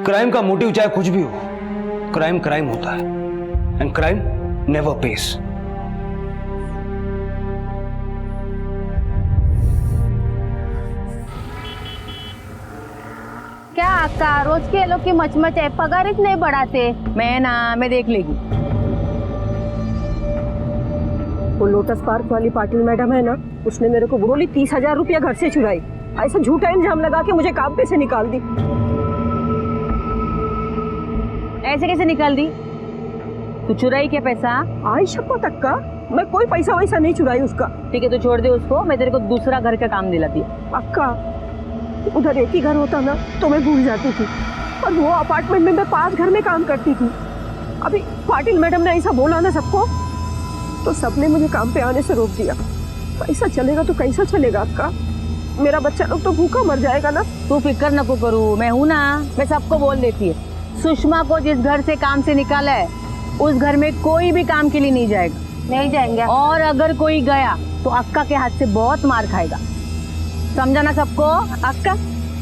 क्राइम का मोटिव चाहे कुछ भी हो, क्राइम क्राइम होता है, एंड क्राइम नेवर पेस। क्या अक्का रोज के लोग की मचमच है, पगार नहीं बढ़ाते। मैं देख लेगी। वो लोटस पार्क वाली पाटिल मैडम है ना, उसने मेरे को बोली 30,000 रुपया घर से चुराई। ऐसा झूठा इल्जाम लगा के मुझे काम पे से निकाल दी। ऐसे कैसे निकाल दी? तू चुराई क्या पैसा? आई शपथ अक्का, मैं कोई पैसा वैसा नहीं चुराई उसका। ठीक है तो छोड़ दे उसको, मैं तेरे को दूसरा घर का काम दिलाती हूँ। अक्का उधर एक ही घर होता ना तो मैं भूल जाती थी, और वो अपार्टमेंट में मैं 5 घर में काम करती थी। अभी पाटिल मैडम ने ऐसा बोला ना सबको, तो सबने मुझे काम पे आने से रोक दिया। ऐसा चलेगा तो कैसा चलेगा अक्का? मेरा बच्चा लोग तो भूखा मर जाएगा ना। तू फिक्र न करू, मैं हूँ ना, मैं सबको बोल देती है। सुषमा को जिस घर से काम से निकाला है उस घर में कोई भी काम के लिए नहीं जाएगा। नहीं जाएंगे, और अगर कोई गया तो अक्का के हाथ से बहुत मार खाएगा। समझा ना सबको? अक्का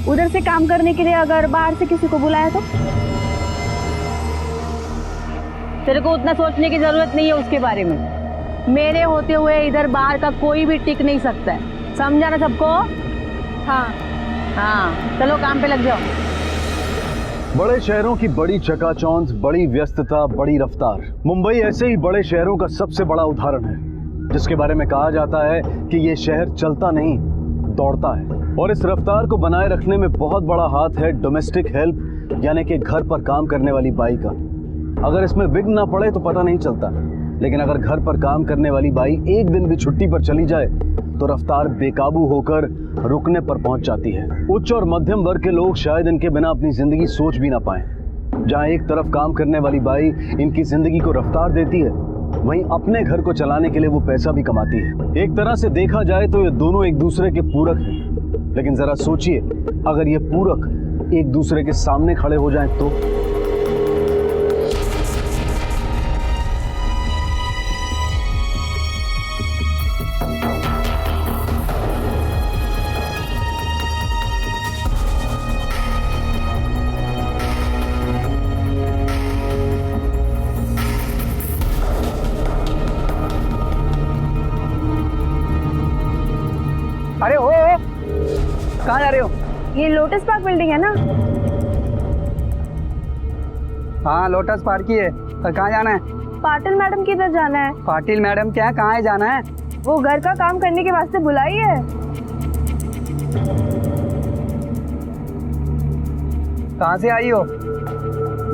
उधर से काम करने के लिए अगर बाहर से किसी को बुलाया तो? तेरे को उतना सोचने की जरूरत नहीं है उसके बारे में। मेरे होते हुए इधर बाहर का कोई भी टिक नहीं सकता है। समझा ना सबको? हाँ चलो काम पे लग जाओ। बड़े शहरों की बड़ी चकाचौंध, बड़ी व्यस्तता, बड़ी रफ्तार। मुंबई ऐसे ही बड़े शहरों का सबसे बड़ा उदाहरण है, जिसके बारे में कहा जाता है कि ये शहर चलता नहीं दौड़ता है। और इस रफ्तार को बनाए रखने में बहुत बड़ा हाथ है डोमेस्टिक हेल्प, यानी कि घर पर काम करने वाली बाई का। अगर इसमें विघ्न ना पड़े तो पता नहीं चलता, लेकिन अगर घर पर काम करने वाली बाई एक दिन भी छुट्टी पर चली जाए तो रफ्तार बेकाबू होकर रुकने पर पहुंच जाती है। उच्च और मध्यम वर्ग के लोग शायद इनके बिना अपनी जिंदगी सोच भी ना पाएं। जहां एक तरफ काम करने वाली बाई इनकी जिंदगी को रफ्तार देती है, वहीं अपने घर को चलाने के लिए वो पैसा भी कमाती है। एक तरह से देखा जाए तो ये दोनों एक दूसरे के पूरक हैं। लेकिन जरा सोचिए, अगर ये पूरक एक दूसरे के सामने खड़े हो जाएं तो? अरे हो कहाँ जा रहे हो? ये लोटस पार्क बिल्डिंग है ना? हाँ लोटस पार्क ही है, पर कहाँ जाना है? पाटिल मैडम की तरफ जाना है। पाटिल मैडम क्या, कहाँ है जाना है? वो घर का काम करने के वास्ते बुलाई है। कहाँ से आई हो?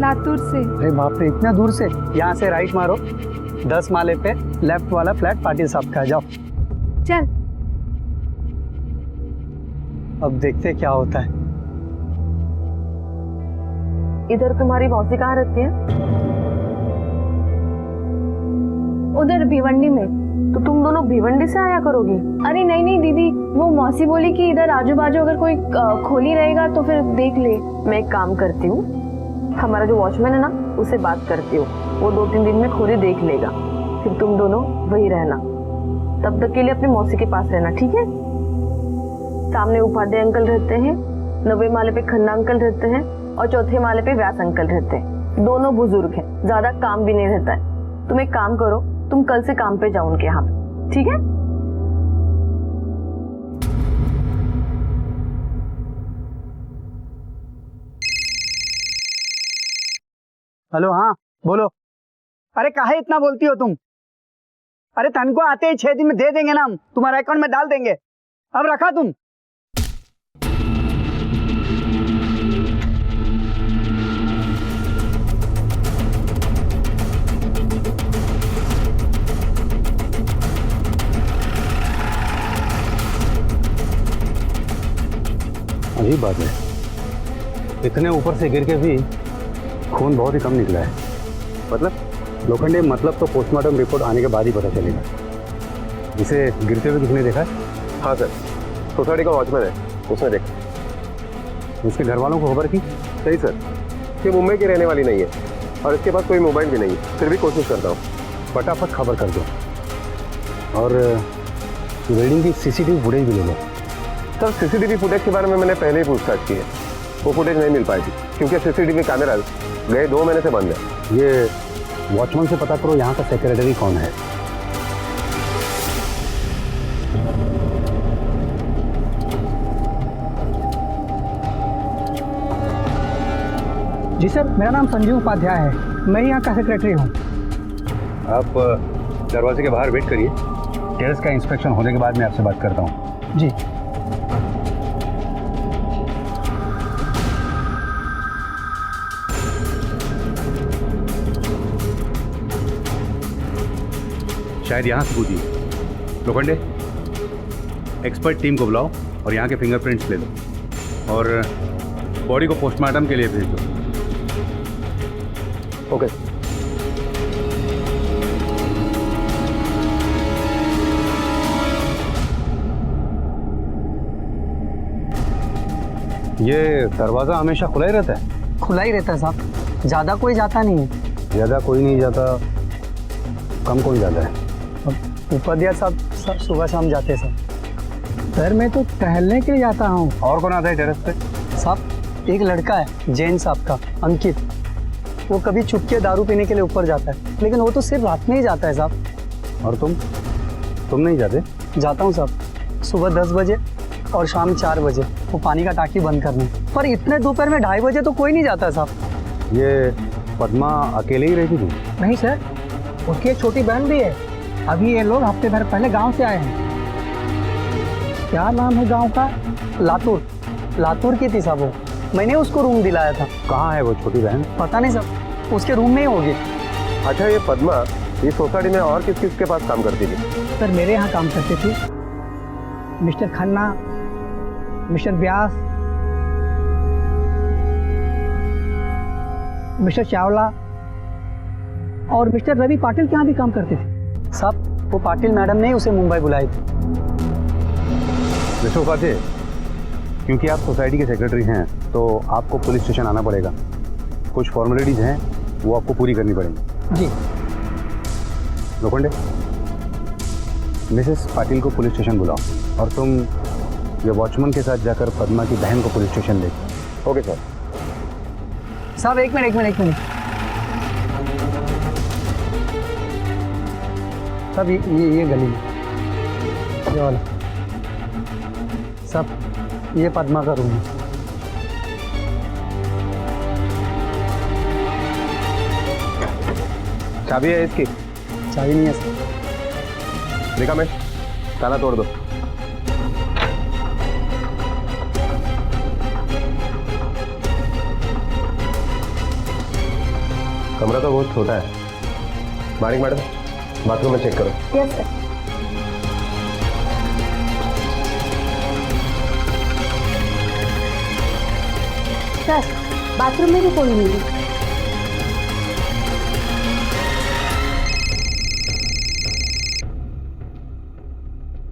लातूर से। अरे बाप रे, इतना दूर से? यहाँ से राइट मारो, 10 माले पे लेफ्ट वाला फ्लैट पाटिल साहब का, जाओ। चल अब देखते क्या होता है। इधर तुम्हारी मौसी कहाँ रहती है? उधर भिवंडी में। तो तुम दोनों भिवंडी से आया करोगी? अरे नहीं नहीं दीदी, वो मौसी बोली कि इधर आजू बाजू अगर कोई खोली रहेगा तो फिर देख ले। मैं एक काम करती हूँ, हमारा जो वॉचमैन है ना, उससे बात करती हूँ, वो 2-3 दिन में खोली देख लेगा। फिर तुम दोनों वही रहना, तब तक के लिए अपनी मौसी के पास रहना, ठीक है? सामने उपाध्याय अंकल रहते हैं, 90वें माले पे खन्ना अंकल रहते हैं, और 4थे माले पे व्यास अंकल रहते हैं। दोनों बुजुर्ग हैं, ज्यादा काम भी नहीं रहता है। तुम एक काम करो, तुम कल से काम पे जाओ उनके यहाँ, ठीक है? हेलो, हाँ बोलो। अरे काहे इतना बोलती हो तुम? अरे तनको आते ही 6 दिन में दे देंगे ना, हम तुम्हारे अकाउंट में डाल देंगे। अब रखा तुम। अजीब बात है, इतने ऊपर से गिर के भी खून बहुत ही कम निकला है। मतलब लोखंडे, मतलब तो पोस्टमार्टम रिपोर्ट आने के बाद ही पता चलेगा। इसे गिरते हुए किसने देखा? हाँ सर, सोसाइटी का वॉचमैन है, उसने देखा। उसके घर वालों को खबर थी? सही सर, ये मुंबई की रहने वाली नहीं है और इसके पास कोई मोबाइल भी नहीं है, फिर भी कोशिश करता हूँ। फटाफट खबर कर दो और वेडिंग की सीसीटीवी फुटेज भी ले लो। सर सीसीटीवी फुटेज के बारे में मैंने पहले ही पूछताछ की है, वो फुटेज नहीं मिल पाएगी क्योंकि सीसीटीवी कैमरा गए 2 महीने से बंद है। ये वॉचमैन से पता करो यहाँ का सेक्रेटरी कौन है। जी सर, मेरा नाम संजीव उपाध्याय है, मैं यहाँ का सेक्रेटरी हूँ। आप दरवाजे के बाहर वेट करिए, टेरेस का इंस्पेक्शन होने के बाद मैं आपसे बात करता हूँ। जी। शायद यहाँ से पूछिए। लोखंडे, एक्सपर्ट टीम को बुलाओ और यहाँ के फिंगरप्रिंट्स ले लो और बॉडी को पोस्टमार्टम के लिए भेज दो। ओके। ये दरवाज़ा हमेशा खुला ही रहता है? खुला ही रहता है साहब, ज़्यादा कोई जाता नहीं है। ज़्यादा कोई नहीं जाता, कम कोई जाता है? उपाध्याय साहब सुबह शाम जाते हैं सर। सर मैं तो टहलने के लिए जाता हूँ। और कौन आता है टेरेस पे? साहब एक लड़का है जैन साहब का, अंकित, वो कभी छुप के दारू पीने के लिए ऊपर जाता है, लेकिन वो तो सिर्फ रात में ही जाता है साहब। और तुम नहीं जाते? जाता हूँ साहब, सुबह 10 बजे और शाम 4 बजे वो पानी का टाकी बंद करने। पर इतने दोपहर में 2:30 बजे तो कोई नहीं जाता साहब। ये पद्मा अकेले ही रहती थी? नहीं सर, उसकी एक छोटी बहन भी है। अभी ये लोग हफ्ते भर पहले गांव से आए हैं। क्या नाम है गांव का? लातूर की थी साहब वो। मैंने उसको रूम दिलाया था। कहाँ है वो छोटी बहन? पता नहीं साहब, उसके रूम में ही होगी। अच्छा, ये पद्मा इस सोसाइटी में और किस किस के पास काम करती थी? सर मेरे यहाँ काम करते थे मिस्टर खन्ना, मिस्टर व्यास, मिस्टर चावला और मिस्टर रवि पाटिल के यहाँ भी काम करते थे साहब। वो पाटिल मैडम ने उसे मुंबई बुलाई थी। मिस्टर उपाध्याय, क्योंकि आप सोसाइटी के सेक्रेटरी हैं तो आपको पुलिस स्टेशन आना पड़ेगा। कुछ फॉर्मेलिटीज़ हैं वो आपको पूरी करनी पड़ेगी। जी। लोखंडे, मिसेस पाटिल को पुलिस स्टेशन बुलाओ और तुम ये वॉचमैन के साथ जाकर पद्मा की बहन को पुलिस स्टेशन ले। Okay sir. साहब एक मिनट साहब, ये गली में ये वाला साहब, ये पद्मा का रूम है। चाबी है इसकी? चाबी नहीं है सर। देखा मैं, ताला तोड़ दो। कमरा तो बहुत छोटा है। मानिक मैडम, बाथरूम में चेक करो। Yes sir. सर बाथरूम में भी कोई नहीं है।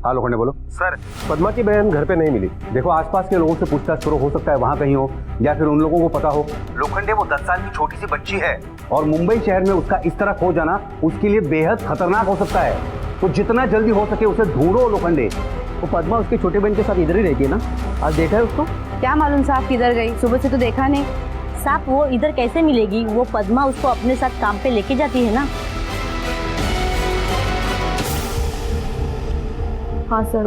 हाँ लोखंडे बोलो। सर पद्मा की बहन घर पे नहीं मिली। देखो आसपास के लोगों से पूछताछ करो, हो सकता है वहाँ कहीं हो या फिर उन लोगों को पता हो। लोखंडे वो 10 साल की छोटी सी बच्ची है और मुंबई शहर में उसका इस तरह खो जाना उसके लिए बेहद खतरनाक हो सकता है, तो जितना जल्दी हो सके उसे ढूंढो लोखंडे। वो पद्मा उसकी छोटे बहन के साथ इधर ही रहती है ना? आज देखा है उसको? क्या मालूम साहब किधर गई, सुबह से तो देखा नहीं। साहब वो इधर कैसे मिलेगी, वो पद्मा उसको अपने साथ काम पे लेके जाती है ना। हाँ सर,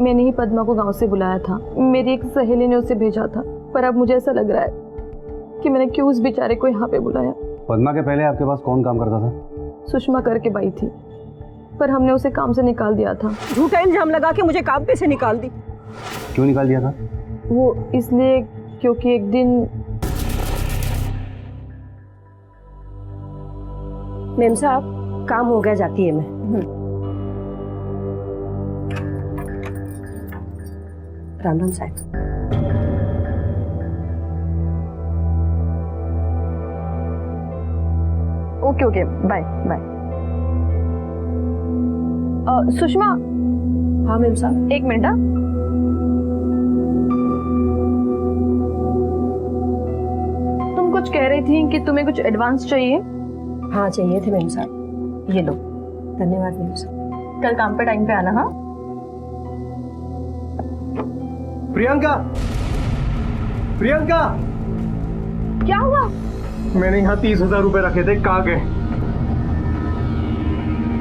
मैंने ही पद्मा को गांव से बुलाया था। मेरी एक सहेली ने उसे भेजा था, पर अब मुझे ऐसा लग रहा है कि मैंने क्यों उस बेचारे को यहाँ पे बुलाया। पद्मा के पहले आपके पास कौन काम करता था? सुषमा करके बाई थी, पर हमने उसे काम से निकाल दिया था। झूठा इल्जाम लगा के मुझे काम पे से निकाल दी। क्यों निकाल दिया था? वो इसलिए क्योंकि एक दिन मैम साहब काम हो गया, जाती है मैं। राम राम साहब। Okay okay, bye bye. Sushma. हाँ मैम साहब, एक मिनट। तुम कुछ कह रही थी कि तुम्हें कुछ एडवांस चाहिए? हाँ चाहिए थे मैम साहब, ये लो। धन्यवाद मैम साहब। कल काम पे टाइम पे आना। हाँ प्रियंका, प्रियंका, क्या हुआ? मैंने यहाँ 30,000 रुपए रखे थे, कहाँ गए?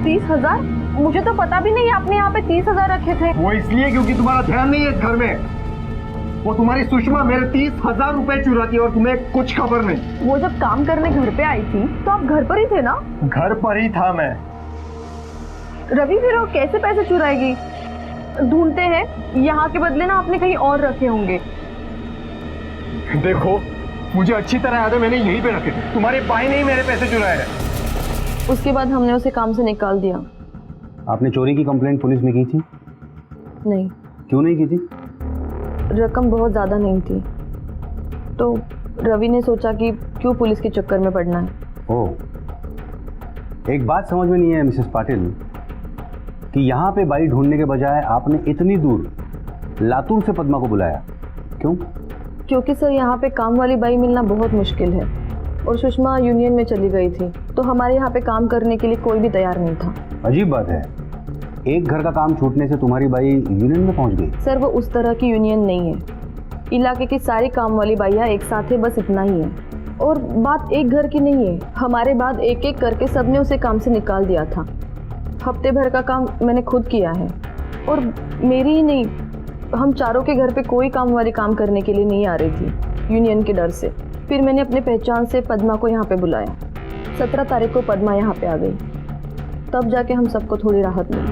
30,000? मुझे तो पता भी नहीं आपने यहाँ पे 30,000 रखे थे। वो इसलिए क्योंकि तुम्हारा ध्यान नहीं है इस घर में। वो तुम्हारी सुषमा मेरे 30,000 रुपए चुराती है और तुम्हें कुछ खबर नहीं। वो जब काम करने घर पे आई थी तो आप घर पर ही थे ना? घर पर ही था मैं। रवि फिर वो कैसे पैसे चुराएगी? ढूंढते हैं, यहाँ के बदले ना आपने कहीं और रखे होंगे। देखो मुझे अच्छी तरह याद है, मैंने यहीं पे रखे थे। तुम्हारे भाई ने ही मेरे पैसे चुराए हैं। उसके बाद हमने उसे काम से निकाल दिया। आपने चोरी की कंप्लेंट पुलिस में की थी? नहीं। क्यों नहीं की थी? रकम बहुत ज़्यादा नहीं थी, तो रवि ने सोचा कि क्यों पुलिस के चक्कर में पड़ना है। ओह, एक बात समझ में नहीं है मिसेस पाटिल कि यहाँ पे बाई ढूंढने के बजाय आपने इतनी दूर लातूर से पद्मा को बुलाया, क्यों? क्योंकि सर यहाँ पे काम वाली बाई मिलना बहुत मुश्किल है और सुषमा यूनियन में चली गई थी, तो हमारे यहाँ पे काम करने के लिए कोई भी तैयार नहीं था। अजीब बात है, एक घर का काम छूटने से तुम्हारी बाई यूनियन में पहुँच गई। सर वो उस तरह की यूनियन नहीं है, इलाके की सारी काम वाली बाइयाँ एक साथ है, बस इतना ही है। और बात एक घर की नहीं है, हमारे बाद एक एक करके सबने उसे काम से निकाल दिया था। हफ्ते भर का काम मैंने खुद किया है, और मेरी ही नहीं, हम चारों के घर पे कोई काम वाली काम करने के लिए नहीं आ रही थी यूनियन के डर से। फिर मैंने अपने पहचान से पद्मा को यहाँ पे बुलाया। 17 तारीख को पद्मा यहाँ पे आ गई, तब जाके हम सबको थोड़ी राहत मिली।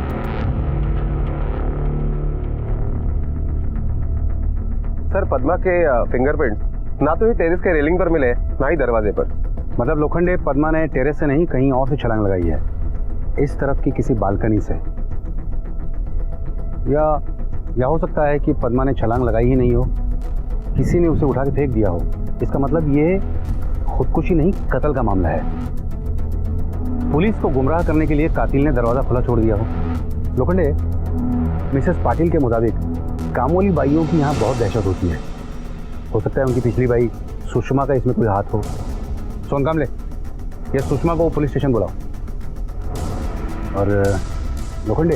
सर पद्मा के फिंगरप्रिंट्स ना तो ही टेरेस के रेलिंग पर मिले, ना ही दरवाजे पर। मतलब लोखंडे, पद्मा ने टेरेस से नहीं कहीं और से छलांग लगाई है, इस तरफ की किसी बालकनी से। या हो सकता है कि पद्मा ने छलांग लगाई ही नहीं हो, किसी ने उसे उठा के फेंक दिया हो। इसका मतलब ये खुदकुशी नहीं, कत्ल का मामला है। पुलिस को गुमराह करने के लिए कातिल ने दरवाजा खुला छोड़ दिया हो। लोखंडे, मिसेस पाटिल के मुताबिक कामोली बाइयों की यहाँ बहुत दहशत होती है। हो सकता है उनकी पिछली बाई सुषमा का इसमें कोई हाथ हो। सोन कामले, ये सुषमा को पुलिस स्टेशन बुलाओ। और लोखंडे,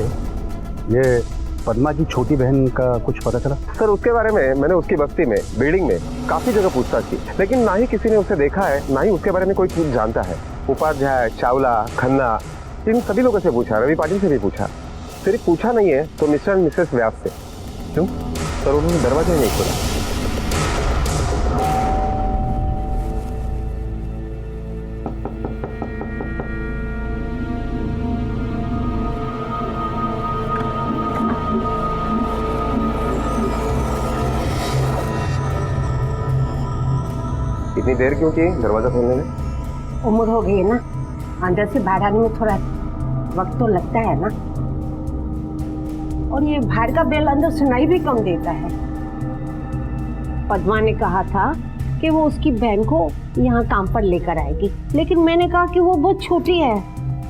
ये पद्मा की छोटी बहन का कुछ पता चला? सर उसके बारे में मैंने उसकी बस्ती में, बिल्डिंग में काफी जगह पूछताछ की, लेकिन ना ही किसी ने उसे देखा है, ना ही उसके बारे में कोई कुछ जानता है। उपाध्याय, चावला, खन्ना, इन सभी लोगों से पूछा, रवि पाटिल से भी पूछा। सिर्फ पूछा नहीं है तो मिस्टर एंड मिसेस व्यास से। क्यों सर, उन्होंने दरवाजा ही नहीं खोला। इतनी देर क्यों की दरवाजा खोलने में? उम्र हो गई है ना, अंदर से बाहर आने में थोड़ा वक्त तो लगता है ना। और ये बाहर का बेल अंदर सुनाई भी कम देता है। पद्मा ने कहा था कि वो उसकी बहन को यहाँ काम पर लेकर आएगी, लेकिन मैंने कहा कि वो बहुत छोटी है,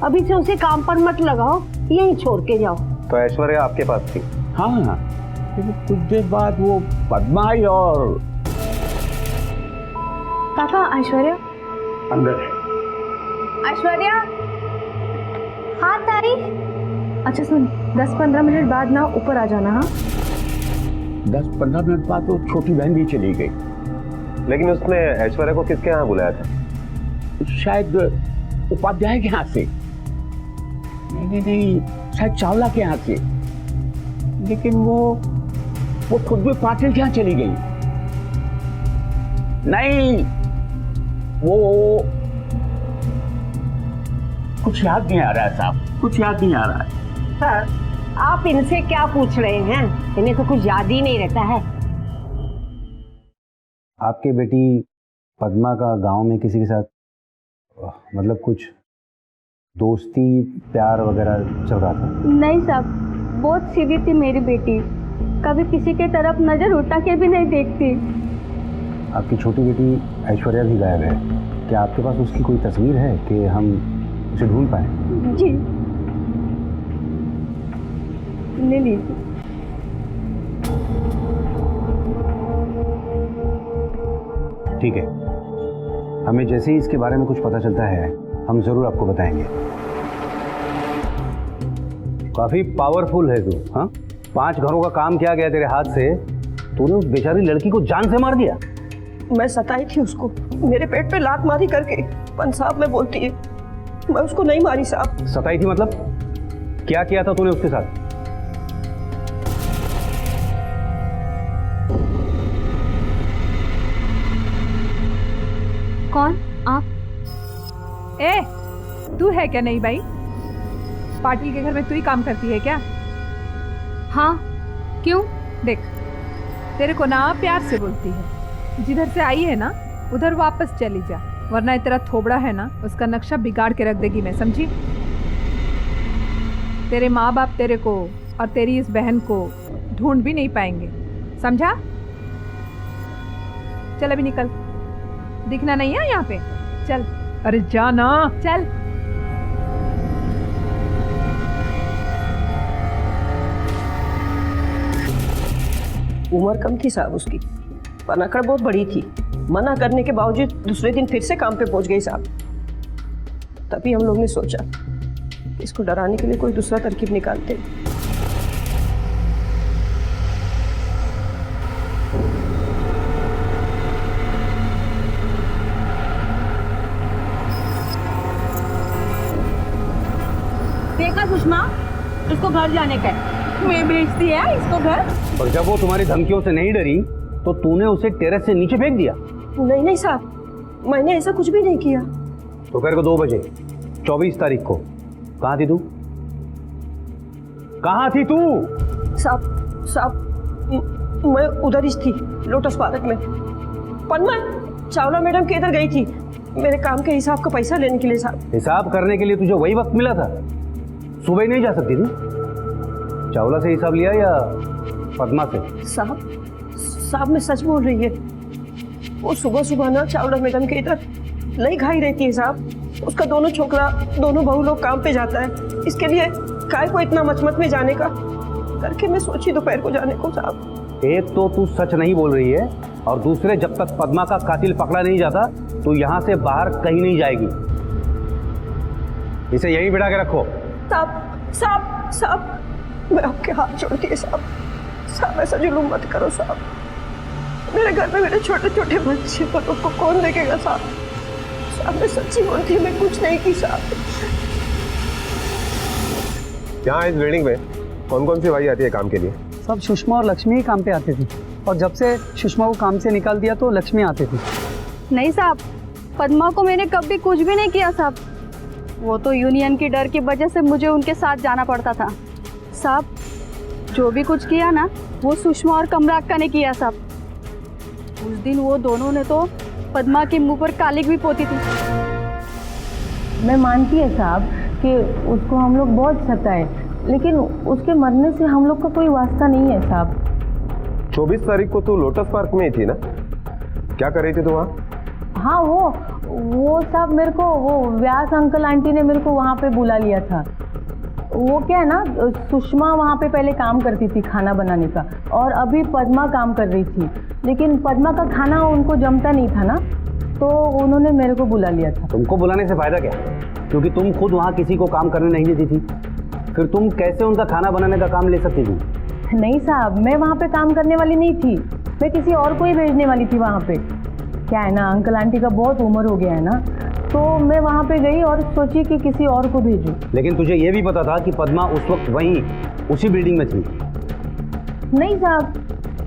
अभी से उसे काम पर मत लगाओ, यहीं छोड़ के जाओ। तो ऐश्वर्या आपके पास थी? हाँ, कुछ देर बाद वो पद्मा आई और काका, ऐश्वर्या अंदर है। ऐश्वर्या, हाँ तारी। अच्छा सुन, 10-15 मिनट बाद ना ऊपर आ जाना। हाँ 10-15 मिनट बाद तो छोटी बहन भी चली गई। लेकिन उसने ऐश्वर्या को किसके यहाँ बुलाया था? शायद उपाध्याय के यहाँ से। नहीं, शायद चावला के यहाँ से। लेकिन वो खुद भी पाटिल के यहाँ चली गई। नहीं, वो कुछ याद नहीं आ रहा है साहब, कुछ याद नहीं आ रहा है। सर आप इनसे क्या पूछ रहे हैं, इन्हें तो कुछ याद ही नहीं रहता है। आपके बेटी पद्मा का गांव में किसी के साथ मतलब कुछ दोस्ती प्यार वगैरह चल रहा था? नहीं साहब, बहुत सीधी थी मेरी बेटी, कभी किसी के तरफ नजर उठा के भी नहीं देखती। आपकी छोटी बेटी ऐश्वर्या भी गायब है, क्या आपके पास उसकी कोई तस्वीर है कि हम उसे ढूंढ पाए? जी ले लीजिए। ठीक है, हमें जैसे ही इसके बारे में कुछ पता चलता है हम जरूर आपको बताएंगे। काफी पावरफुल है तू। हाँ, 5 घरों का काम किया गया तेरे हाथ से, तूने उस बेचारी लड़की को जान से मार दिया। मैं सताई थी उसको, मेरे पेट पे लात मारी करके पंसाब में बोलती है। मैं उसको नहीं मारी साहब। सताई थी मतलब? क्या किया था तूने उसके साथ? कौन आप? ए, तू है क्या नहीं भाई? पाटिल के घर में तू ही काम करती है क्या? हाँ, क्यों? देख, तेरे को ना प्यार से बोलती है, जिधर से आई है ना उधर वापस चली जा, वरना तेरा थोबड़ा है ना उसका नक्शा बिगाड़ के रख देगी मैं, समझी? तेरे माँ बाप तेरे को और तेरी इस बहन को ढूंढ भी नहीं पाएंगे, समझा? चल अभी निकल, दिखना नहीं है यहाँ पे, चल। अरे जाना, चल। उम्र कम थी साहब उसकी, पनाकड़ बहुत बड़ी थी। मना करने के बावजूद दूसरे दिन फिर से काम पे पहुंच गई साहब। तभी हम लोग ने सोचा इसको डराने के लिए कोई दूसरा तरकीब निकालते। देखा सुषमा, उसको घर जाने का मैं भेजती है इसको घर। और जब वो तुम्हारी धमकियों से नहीं डरी तो तूने उसे टेरेस से नीचे फेंक दिया? नहीं नहीं साहब, मैंने ऐसा कुछ भी नहीं किया। दोपहर को 2 बजे 24 तारीख को कहाँ थी तू? कहाँ थी तू? साहब मैं उधर ही थी, लोटस पार्क में। पन्ना चावला मैडम के इधर गई थी मेरे काम के हिसाब का पैसा लेने के लिए साहब। हिसाब करने के लिए तुझे वही वक्त मिला था? सुबह ही नहीं जा सकती थी? चावला से हिसाब लिया या पद्मा से? साहब मैं सच बोल रही है। वो सुबह सुबह ना चावला मैडम के इधर लई घाई रहती है साहब। उसका दोनों छोकरा, दोनों बहू लोग काम पे जाता है, इसके लिए काय को इतना मचमच में जाने का करके मैं सोची दोपहर को जाने को साहब। एक तो तू सच नहीं बोल रही है और दूसरे जब तक पद्मा का कातिल पकड़ा नहीं जाता तो यहाँ से बाहर कहीं नहीं जाएगी। इसे यहीं बिठा के रखो। साहब मैं आपके हाथ जोड़ती है साहब ऐसा जुलूम मत करो साहब। मेरे घर में मेरे छोटे छोटे बच्चे पर उनको कौन देखेगा साहब? मैं सच्ची बोलती हूँ, मैं कुछ नहीं की साहब। यहाँ इस बिल्डिंग में कौन कौन सी भाई आती है काम के लिए? सब सुषमा और लक्ष्मी ही काम पे आती थी, और जब से सुषमा को काम से निकाल दिया तो लक्ष्मी आती थी। नहीं साहब, पद्मा को मैंने कभी कुछ भी नहीं किया साहब। वो तो यूनियन की डर की वजह से मुझे उनके साथ जाना पड़ता था साहब। जो भी कुछ किया ना वो सुषमा और कमरा अक्का ने किया साहब। उस दिन वो दोनों ने तो पद्मा के मुंह पर कालिक भी पोती थी। मैं मानती है साहब कि उसको हम लोग बहुत सताए, लेकिन उसके मरने से हम लोग का कोई वास्ता नहीं है साहब। 24 तारीख को तू लोटस पार्क में ही थी ना? क्या कर रही थी तू वहाँ? हाँ वो साहब मेरे को वो व्यास अंकल आंटी ने मेरे को वहाँ पे बुला लिया था। वो क्या है ना, सुषमा वहाँ पे पहले काम करती थी खाना बनाने का, और अभी पद्मा काम कर रही थी, लेकिन पद्मा का खाना उनको जमता नहीं था ना, तो उन्होंने मेरे को बुला लिया था। तुमको बुलाने से फायदा क्या? क्योंकि तुम खुद वहाँ किसी को काम करने नहीं देती थी, फिर तुम कैसे उनका खाना बनाने का काम ले सकती थी? नहीं साहब, मैं वहाँ पे काम करने वाली नहीं थी, मैं किसी और को ही भेजने वाली थी वहाँ पे। क्या है ना, अंकल आंटी का बहुत उम्र हो गया है ना, तो मैं वहाँ पे गई और सोची कि किसी और को भेजूं। लेकिन तुझे ये भी पता था कि पद्मा उस वक्त वहीं उसी बिल्डिंग में थी? नहीं साहब,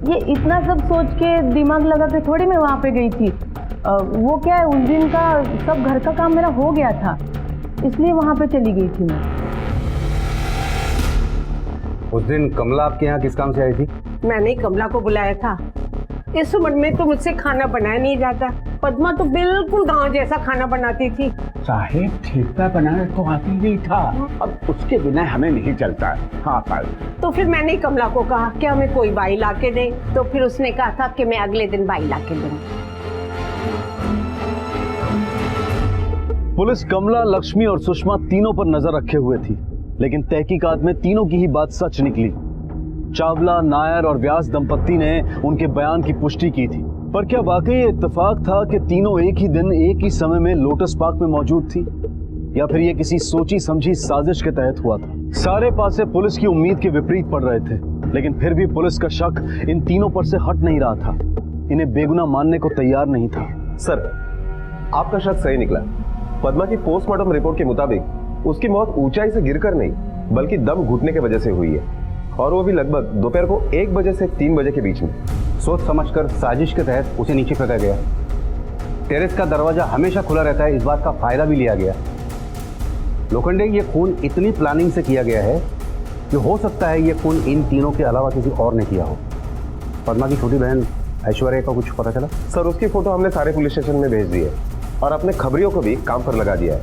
ये इतना सब सोच के दिमाग लगा के थोड़ी मैं वहाँ पे गई थी। वो क्या है, उस दिन का सब घर का काम मेरा हो गया था, इसलिए वहाँ पे चली गई थी मैं। उस दिन कमला आपके यहाँ किस काम से आई थी? मैंने ही कमला को बुलाया था। इस उम्र में तो मुझसे खाना बनाया नहीं जाता। पद्मा तो बिल्कुल गांव जैसा खाना बनाती थी। साहेब ठीका बनाना तो आती नहीं था, अब उसके बिना हमें नहीं चलता। हाँ पाल। तो फिर मैंने ही कमला को कहा कि हमें कोई बाई ला के दे, तो फिर उसने कहा था कि मैं अगले दिन बाई ला के दूंगी। पुलिस कमला, लक्ष्मी और सुषमा तीनों पर नजर रखे हुए थी, लेकिन तहकीकात में तीनों की ही बात सच निकली। चावला, नायर और व्यास दंपत्ति ने उनके बयान की पुष्टि की थी। पर क्या वाकई ये इत्तेफाक था कि तीनों एक ही दिन एक ही समय में लोटस पार्क में मौजूद थी, या फिर ये किसी सोची समझी साजिश के तहत हुआ था? सारे पासे पुलिस की उम्मीद के विपरीत पड़ रहे थे, लेकिन फिर भी पुलिस का शक इन तीनों पर से हट नहीं रहा था। इन्हें बेगुनाह मानने को तैयार नहीं था। सर, आपका शक सही निकला। पद्मा की पोस्टमार्टम रिपोर्ट के मुताबिक उसकी मौत ऊंचाई से गिरकर नहीं, बल्कि दम घुटने की वजह से हुई है, और वो भी लगभग दोपहर को 1 बजे से 3 बजे के बीच में। सोच समझकर साजिश के तहत उसे नीचे फेंका गया। टेरेस का दरवाजा हमेशा खुला रहता है, इस बात का फायदा भी लिया गया। लोखंडे, ये खून इतनी प्लानिंग से किया गया है कि हो सकता है ये खून इन तीनों के अलावा किसी और ने किया हो। पद्मा की छोटी बहन ऐश्वर्या का कुछ पता चला? सर, उसकी फोटो हमने सारे पुलिस स्टेशन में भेज दी है और अपने खबरियों को भी काम पर लगा दिया है।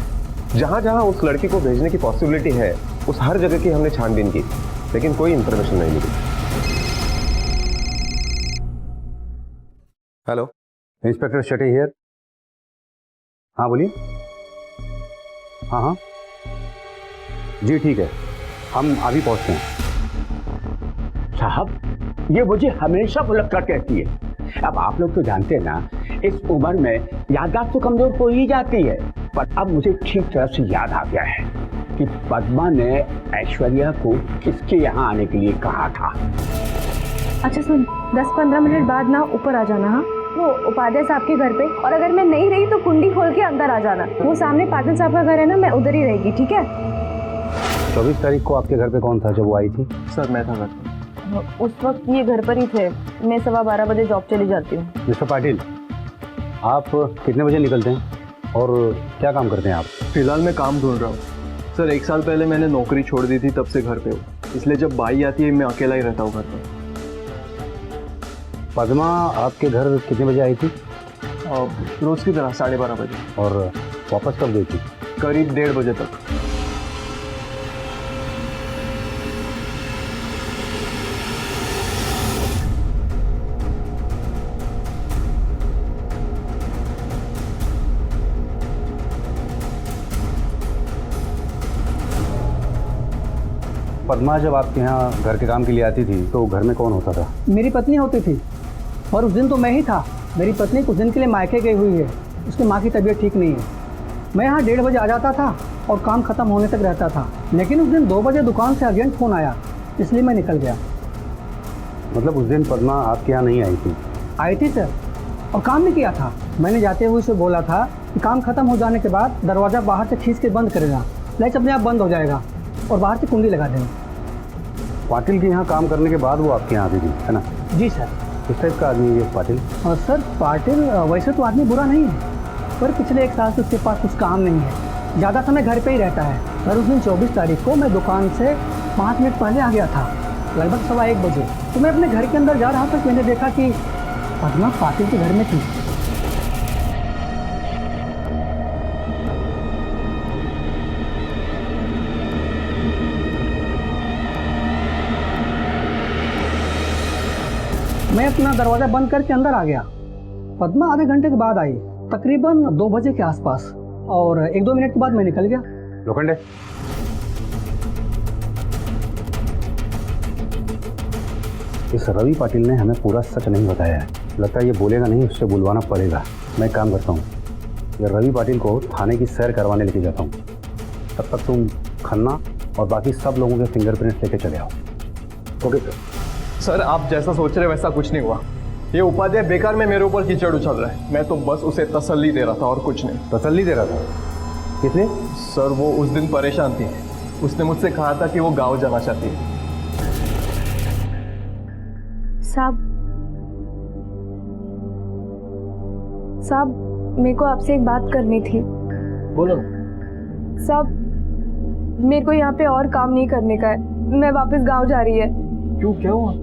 जहां जहां उस लड़की को भेजने की पॉसिबिलिटी है, उस हर जगह की हमने छानबीन की, लेकिन कोई इंफॉर्मेशन नहीं मिली। Hello, inspector Shetty here. हाँ बोलिए। हाँ हाँ जी ठीक है, हम अभी पहुंचते हैं। साहब, ये मुझे हमेशा बुलक कर कहती है। अब आप लोग तो जानते हैं ना, इस उम्र में याददाश्त तो कमजोर हो ही जाती है, पर अब मुझे ठीक तरह से याद आ गया है कि पद्मा ने ऐश्वर्या को किसके यहाँ आने के लिए कहा था। अच्छा सुन, 10-15 मिनट बाद ना ऊपर आ जाना। हाँ, वो उपाध्याय साहब के घर पे, और अगर मैं नहीं रही तो कुंडी खोल के अंदर आ जाना। वो सामने पाटिल साहब का घर है ना, मैं उधर ही रहेगी, ठीक है? 24 तारीख को आपके घर पे कौन था जब वो आई थी? सर, मैं था घर पे। उस वक्त ये घर पर ही थे। मैं 12:15 बजे जॉब चली जाती हूँ। मिस्टर पाटिल, आप कितने बजे निकलते हैं और क्या काम करते हैं आप? फिलहाल मैं काम ढूंढ रहा हूँ सर। 1 साल पहले मैंने नौकरी छोड़ दी थी, तब से घर पे हूँ, इसलिए जब बाई आती है मैं अकेला ही रहता हूँ घर पे। पद्मा आपके घर कितने बजे आई थी? रोज की तरह 12:30 बजे। और वापस कब गई थी? करीब 1:30 बजे तक। पद्मा जब आपके यहाँ घर के काम के लिए आती थी तो घर में कौन होता था? मेरी पत्नी होती थी, और उस दिन तो मैं ही था। मेरी पत्नी कुछ दिन के लिए मायके गई हुई है, उसकी माँ की तबीयत ठीक नहीं है। मैं यहाँ 1:30 बजे आ जाता था और काम खत्म होने तक रहता था, लेकिन उस दिन 2 बजे दुकान से अर्जेंट फ़ोन आया, इसलिए मैं निकल गया। मतलब उस दिन पद्मा आपके यहाँ नहीं आई थी? आई थी सर, और काम भी किया था। मैंने जाते हुए उसे बोला था कि काम खत्म हो जाने के बाद दरवाज़ा बाहर से खींच के बंद करेगा, लैच अपने आप बंद हो जाएगा, और बाहर से कुंडी लगा देना। पाटिल के यहाँ काम करने के बाद वो आपके यहाँ आती थी, है ना? जी सर। किस टाइप का आदमी है ये पाटिल? सर, पाटिल वैसे तो आदमी बुरा नहीं है, पर पिछले 1 साल से उसके पास कुछ काम नहीं है, ज़्यादा समय घर पे ही रहता है। सर, उस दिन 24 तारीख को मैं दुकान से 5 मिनट पहले आ गया था, लगभग 1:15 बजे। तो मैं अपने घर के अंदर जा रहा था, मैंने देखा कि पद्मा पाटिल के घर में थी। मैं अपना दरवाजा बंद करके अंदर आ गया। पद्मा आधे घंटे के बाद आई, तकरीबन 2 बजे के आसपास, और 1-2 मिनट के बाद मैं निकल गया। लोखंडे, इस रवि पाटिल ने हमें पूरा सच नहीं बताया है। लगता है ये बोलेगा नहीं, उससे बुलवाना पड़ेगा। मैं काम करता हूँ, ये रवि पाटिल को थाने की सैर करवाने लेके जाता हूँ। तब तक तुम खन्ना और बाकी सब लोगों के फिंगरप्रिंट्स लेके चले आओ। Okay sir. सर, आप जैसा सोच रहे वैसा कुछ नहीं हुआ। ये उपाध्याय बेकार में मेरे ऊपर कीचड़ उछल रहा है। मैं तो बस उसे तसल्ली दे रहा था और कुछ नहीं। तसल्ली दे रहा था? किसने? सर, वो उस दिन परेशान थी, उसने मुझसे कहा था कि वो गांव जाना चाहती है। साहब, मेरे को आपसे एक बात करनी थी। बोलो। साहब, मेरे को यहाँ पे और काम नहीं करने का है, मैं वापस गांव जा रही है। क्यों, क्या हुआ?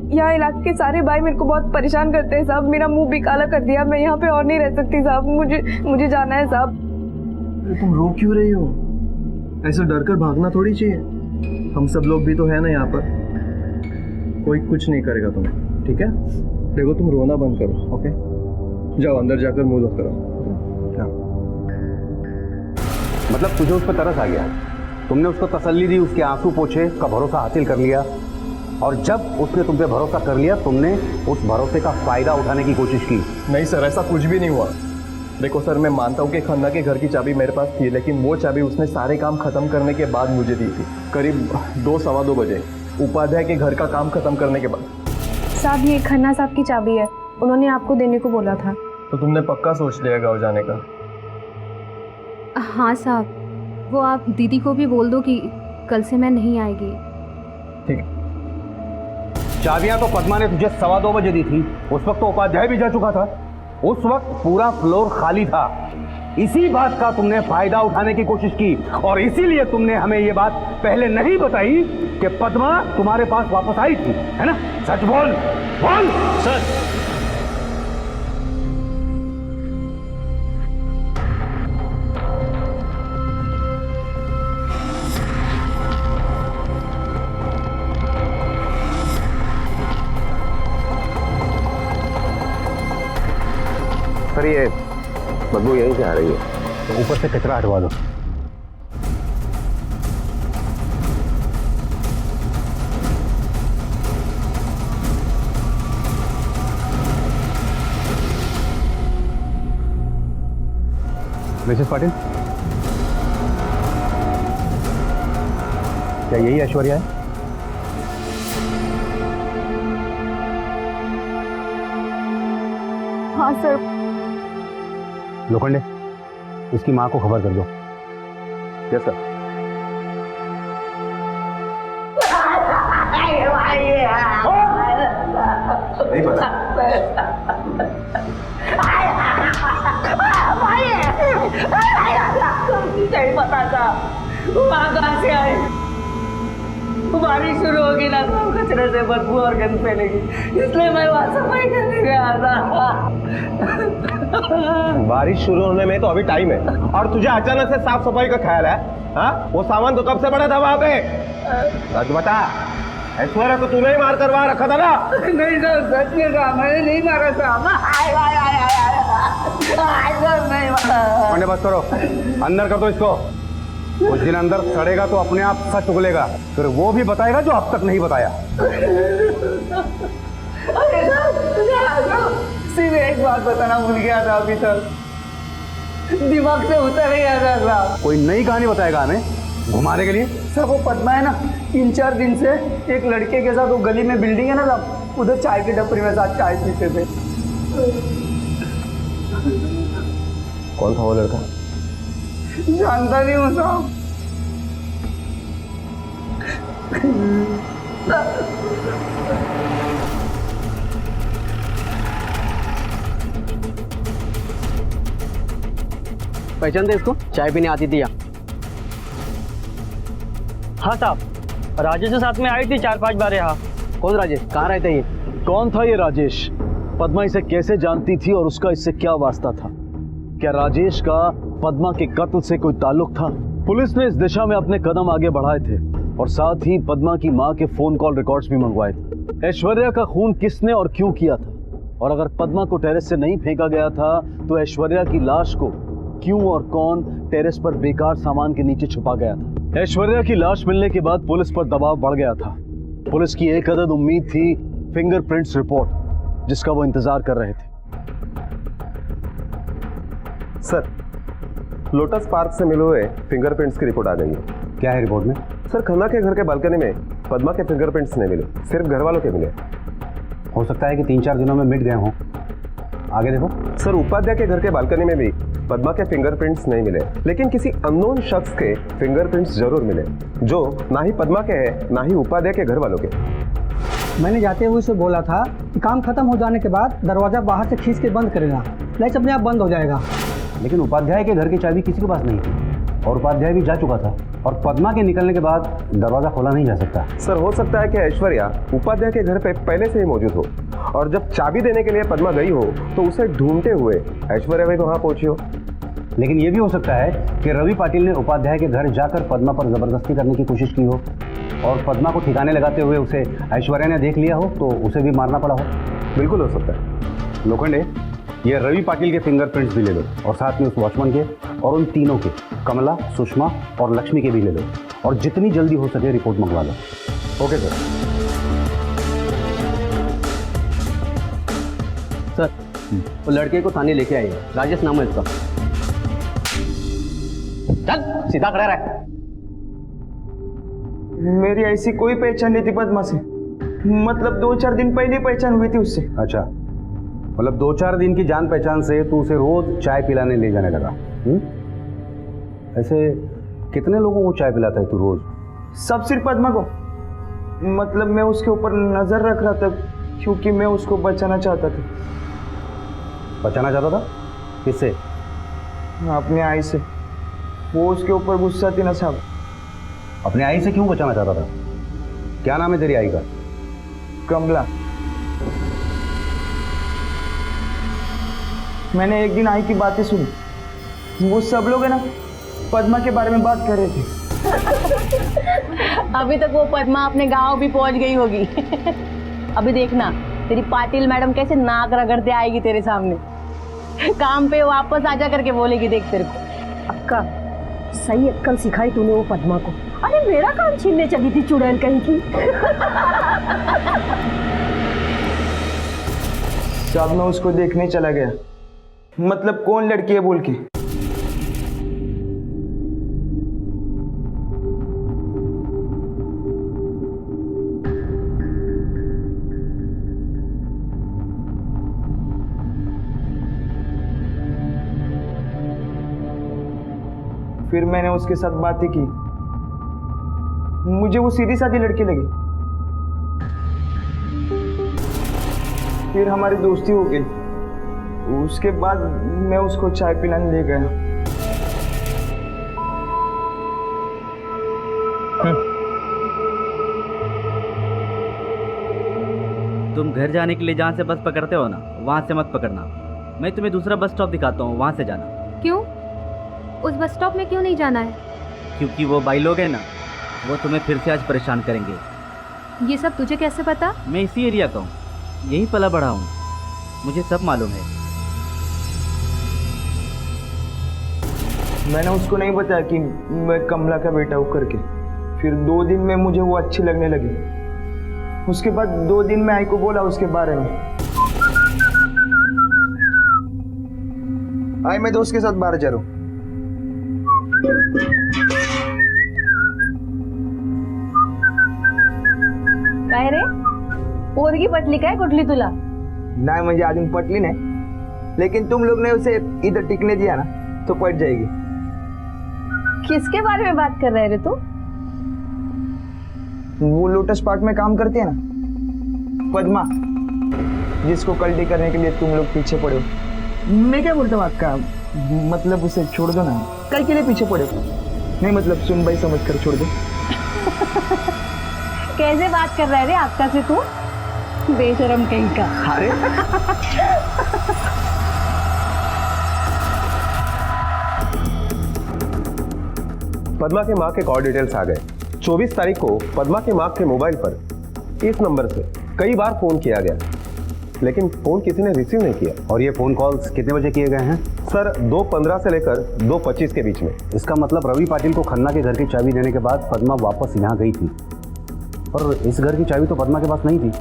यहाँ इलाके के सारे भाई मेरे को बहुत परेशान करते हैं साहब, मेरा मुंह भी काला कर दिया। मैं यहाँ पे और नहीं रह सकती साहब, मुझे जाना है साहब। तुम रो क्यों रही हो? ऐसे डर कर भागना थोड़ी चाहिए। हम सब लोग भी तो है ना यहाँ पर, कोई कुछ नहीं करेगा तुम्हें, ठीक है? देखो, तुम रोना बंद करो, ओके? जाओ अंदर जाकर मुंह धो करो। मतलब तुझे उस पर तरस आ गया, तुमने उसको तसल्ली दी, उसके आंसू पोछे, का भरोसा हासिल कर लिया, और जब उसने तुम पे भरोसा कर लिया तुमने उस भरोसे का फायदा उठाने की कोशिश की। नहीं सर, ऐसा कुछ भी नहीं हुआ। देखो सर, मैं मानता हूँ कि खन्ना के घर की चाबी मेरे पास थी, लेकिन वो चाबी उसने सारे काम खत्म करने के बाद मुझे दी थी, करीब 2-2:15 बजे, उपाध्याय के घर का काम खत्म करने के बाद। साहब ये खन्ना साहब की चाबी है, उन्होंने आपको देने को बोला था। तो तुमने पक्का सोच लिया गाँव जाने का? हाँ साहब, वो आप दीदी को भी बोल दो कि कल से मैं नहीं आएगी। ठीक। चाबियां तो पद्मा ने तुझे 2:15 बजे दी थी, उस वक्त तो उपाध्याय भी जा चुका था, उस वक्त पूरा फ्लोर खाली था। इसी बात का तुमने फायदा उठाने की कोशिश की और इसीलिए तुमने हमें ये बात पहले नहीं बताई कि पद्मा तुम्हारे पास वापस आई थी, है ना? सच बोल, बोल। सर, सर ये बदबू यहीं से आ रही है, तो ऊपर से कचरा हटवा दो। मिसेस पाटिल, क्या यही ऐश्वर्या है? हाँ सर। लोखंडे, इसकी माँ को खबर कर दो। Yes sir. नहीं पता। नहीं पता था वहाँ कहाँ से आए। बारिश शुरू होगी ना तो कचरे से बदबू और गंद फैलेगी, इसलिए मैं वहाँ सफाई करने गया था। बारिश शुरू होने में तो अभी टाइम है और तुझे अचानक से साफ सफाई का ख्याल है? हाँ, वो सामान तो कब से पड़ा था वहाँ पे? सच बता, ऐश्वर्या को तूने ही मार कर वहाँ रखा था ना? नहीं सर, सच में कहा, मैंने नहीं मारा साहब। नहीं मारा। बस करो, अंदर कर दो इसको। उस दिन अंदर सड़ेगा तो अपने आप सच उगलेगा, फिर वो भी बताएगा जो अब तक नहीं बताया। सिर्फ एक बात बताना भूल गया था अभी तक, दिमाग से उतर ही गया था साहब। कोई नई कहानी बताएगा हमें घुमाने के लिए? सर वो पद्मा है ना, 3-4 दिन से एक लड़के के साथ वो गली में बिल्डिंग है ना साहब, उधर चाय की टपरी में साथ चाय पीते थे। कौन था वो लड़का? जानता नहीं हूँ साहब। पहचानते इसको? चाय पीने आती थी यहाँ। हाँ साहब, राजेश के साथ में आई थी 4-5 बार यहाँ। कौन राजेश? कहाँ रहता है ये? कौन था ये राजेश? पद्मा इसे कैसे जानती थी और उसका इससे क्या वास्ता था? क्या राजेश का पद्मा के कत्ल से कोई ताल्लुक था? पुलिस ने इस दिशा में अपने कदम आगे बढ़ाए थे और साथ ही पद्मा की मां के फोन कॉल रिकॉर्ड्स भी मंगवाए थे। ऐश्वर्या का खून किसने और क्यों किया था? और अगर पद्मा को टेरेस से नहीं फेंका गया था तो ऐश्वर्या की लाश को क्यों और कौन टेरेस पर बेकार सामान के नीचे छुपा गया था? ऐश्वर्या की लाश मिलने के बाद पुलिस पर दबाव बढ़ गया था। पुलिस की एक अदद उम्मीद थी फिंगरप्रिंट्स रिपोर्ट, जिसका वो इंतजार कर रहे थे। सर, लोटस पार्क से मिले हुए फिंगरप्रिंट्स की रिपोर्ट आ गई है। क्या है रिपोर्ट में? सर, खन्ना के घर के बालकनी में पद्मा के फिंगरप्रिंट्स नहीं मिले, सिर्फ घर वालों के मिले। हो सकता है कि 3-4 दिनों में मिट गए हों। आगे देखो। सर, उपाध्याय के घर के बालकनी में भी पद्मा के फिंगरप्रिंट्स नहीं मिले, लेकिन किसी अननोन शख्स के फिंगरप्रिंट्स जरूर मिले, जो ना ही पद्मा के हैं ना ही उपाध्याय के घर वालों के। मैंने जाते हुए उसे बोला था कि काम खत्म हो जाने के बाद दरवाजा बाहर से खींच के बंद करेगा, लाइट अपने आप बंद हो जाएगा। लेकिन उपाध्याय के घर की चाबी किसी के पास नहीं थी और उपाध्याय भी जा चुका था, और पद्मा के निकलने के बाद दरवाजा खोला नहीं जा सकता। सर, हो सकता है कि ऐश्वर्या उपाध्याय के घर पे पहले से ही मौजूद हो और जब चाबी देने के लिए पद्मा गई हो तो उसे ढूंढते हुए ऐश्वर्या भी वहां पहुंची हो। लेकिन ये भी हो सकता है कि रवि पाटिल ने उपाध्याय के घर जाकर पद्मा पर जबरदस्ती करने की कोशिश की हो और पद्मा को ठिकाने लगाते हुए उसे ऐश्वर्या ने देख लिया हो तो उसे भी मारना पड़ा हो। बिल्कुल हो सकता है। लोखंडे, ये रवि पाटिल के फिंगरप्रिंट्स भी ले लो और साथ में उस वॉचमैन के और उन तीनों के, कमला, सुषमा और लक्ष्मी के भी ले लो और जितनी जल्दी हो सके रिपोर्ट मंगवा लो। Okay sir. सर वो लड़के को थाने लेके आए, राजेश नाम है इसका। चल सीधा खड़ा रह। मेरी ऐसी कोई पहचान नहीं थी पद्मा से, मतलब 2-4 दिन पहले पहचान हुई थी उससे। अच्छा, मतलब 2-4 दिन की जान पहचान से तू उसे रोज चाय पिलाने ले जाने लगा? ऐसे कितने लोगों को चाय पिलाता है तू रोज? सब सिर्फ पद्मा को। मतलब मैं उसके ऊपर नजर रख रहा था क्योंकि मैं उसको बचाना चाहता था। बचाना चाहता था? किससे? अपने आई से। वो उसके ऊपर गुस्सा थी ना साहब। अपने आई से क्यों बचाना चाहता था? क्या नाम है तेरी आई का? कमला। मैंने एक दिन आई की बातें सुनी, वो सब लोग है ना पद्मा के बारे में बात कर रहे थे। अभी तक वो पद्मा अपने गांव भी पहुंच गई होगी। अभी देखना तेरी पाटिल मैडम कैसे नाक रगड़ते आएगी तेरे सामने, काम पे वापस आजा करके बोलेगी। देख तेरे को अक्का सही अक्कल सिखाई तूने वो पद्मा को। अरे मेरा काम छीनने चली थी चुड़ैल कहीं की। साहब मैं उसको देखने चला गया, मतलब कौन लड़की है बोल के। फिर मैंने उसके साथ बातें की, मुझे वो सीधी सादी लड़की लगी। फिर हमारी दोस्ती हो गई। उसके बाद मैं उसको चाय पिलाने ले गया। तुम घर जाने के लिए जहाँ से बस पकड़ते हो ना, वहाँ से मत पकड़ना। मैं तुम्हें दूसरा बस स्टॉप दिखाता हूँ, वहाँ से जाना। क्यों? उस बस स्टॉप में क्यों नहीं जाना है? क्योंकि वो भाई लोग हैं ना, वो तुम्हें फिर से आज परेशान करेंगे। ये सब तुझे कैसे पता? मैं इसी एरिया का हूँ, यहीं पला बड़ा हूँ, मुझे सब मालूम है। मैंने उसको नहीं बताया कि मैं कमला का बेटा हूँ करके। फिर 2 दिन में मुझे वो अच्छी लगने लगी। उसके बाद 2 दिन में आई को बोला उसके बारे में। आई मैं दोस्त के साथ बाहर जा रहा हूँ। काय रे पोरगी पटली काय कुठली तुला? नहीं मुझे अजून पटली नहीं, लेकिन तुम लोग ने उसे इधर टिकने दिया ना तो पट जाएगी। किसके बारे में बात कर रहे रे तू? वो लोटस पार्क में काम करती है ना पद्मा, जिसको कल्टी करने के लिए तुम लोग पीछे पड़े हो। मैं क्या बोलता हूँ आपका, मतलब उसे छोड़ दो ना, कल के लिए पीछे पड़े हो। नहीं मतलब सुन भाई समझ कर छोड़ दो। कैसे बात कर रहे रे आपका से तू? बेशरम कहीं का। अरे पद्मा के माँ के कॉल डिटेल्स आ गए। 24 तारीख को पद्मा के माँ के मोबाइल पर इस नंबर से कई बार फोन किया गया, लेकिन फोन किसी ने रिसीव नहीं किया। और ये फोन कॉल्स कितने बजे किए गए हैं? सर 2:15 से लेकर 2:25 के बीच में। इसका मतलब रवि पाटिल को खन्ना के घर की चाबी देने के बाद पद्मा वापस यहाँ गई थी, और इस घर की चाबी तो पद्मा के पास नहीं थी।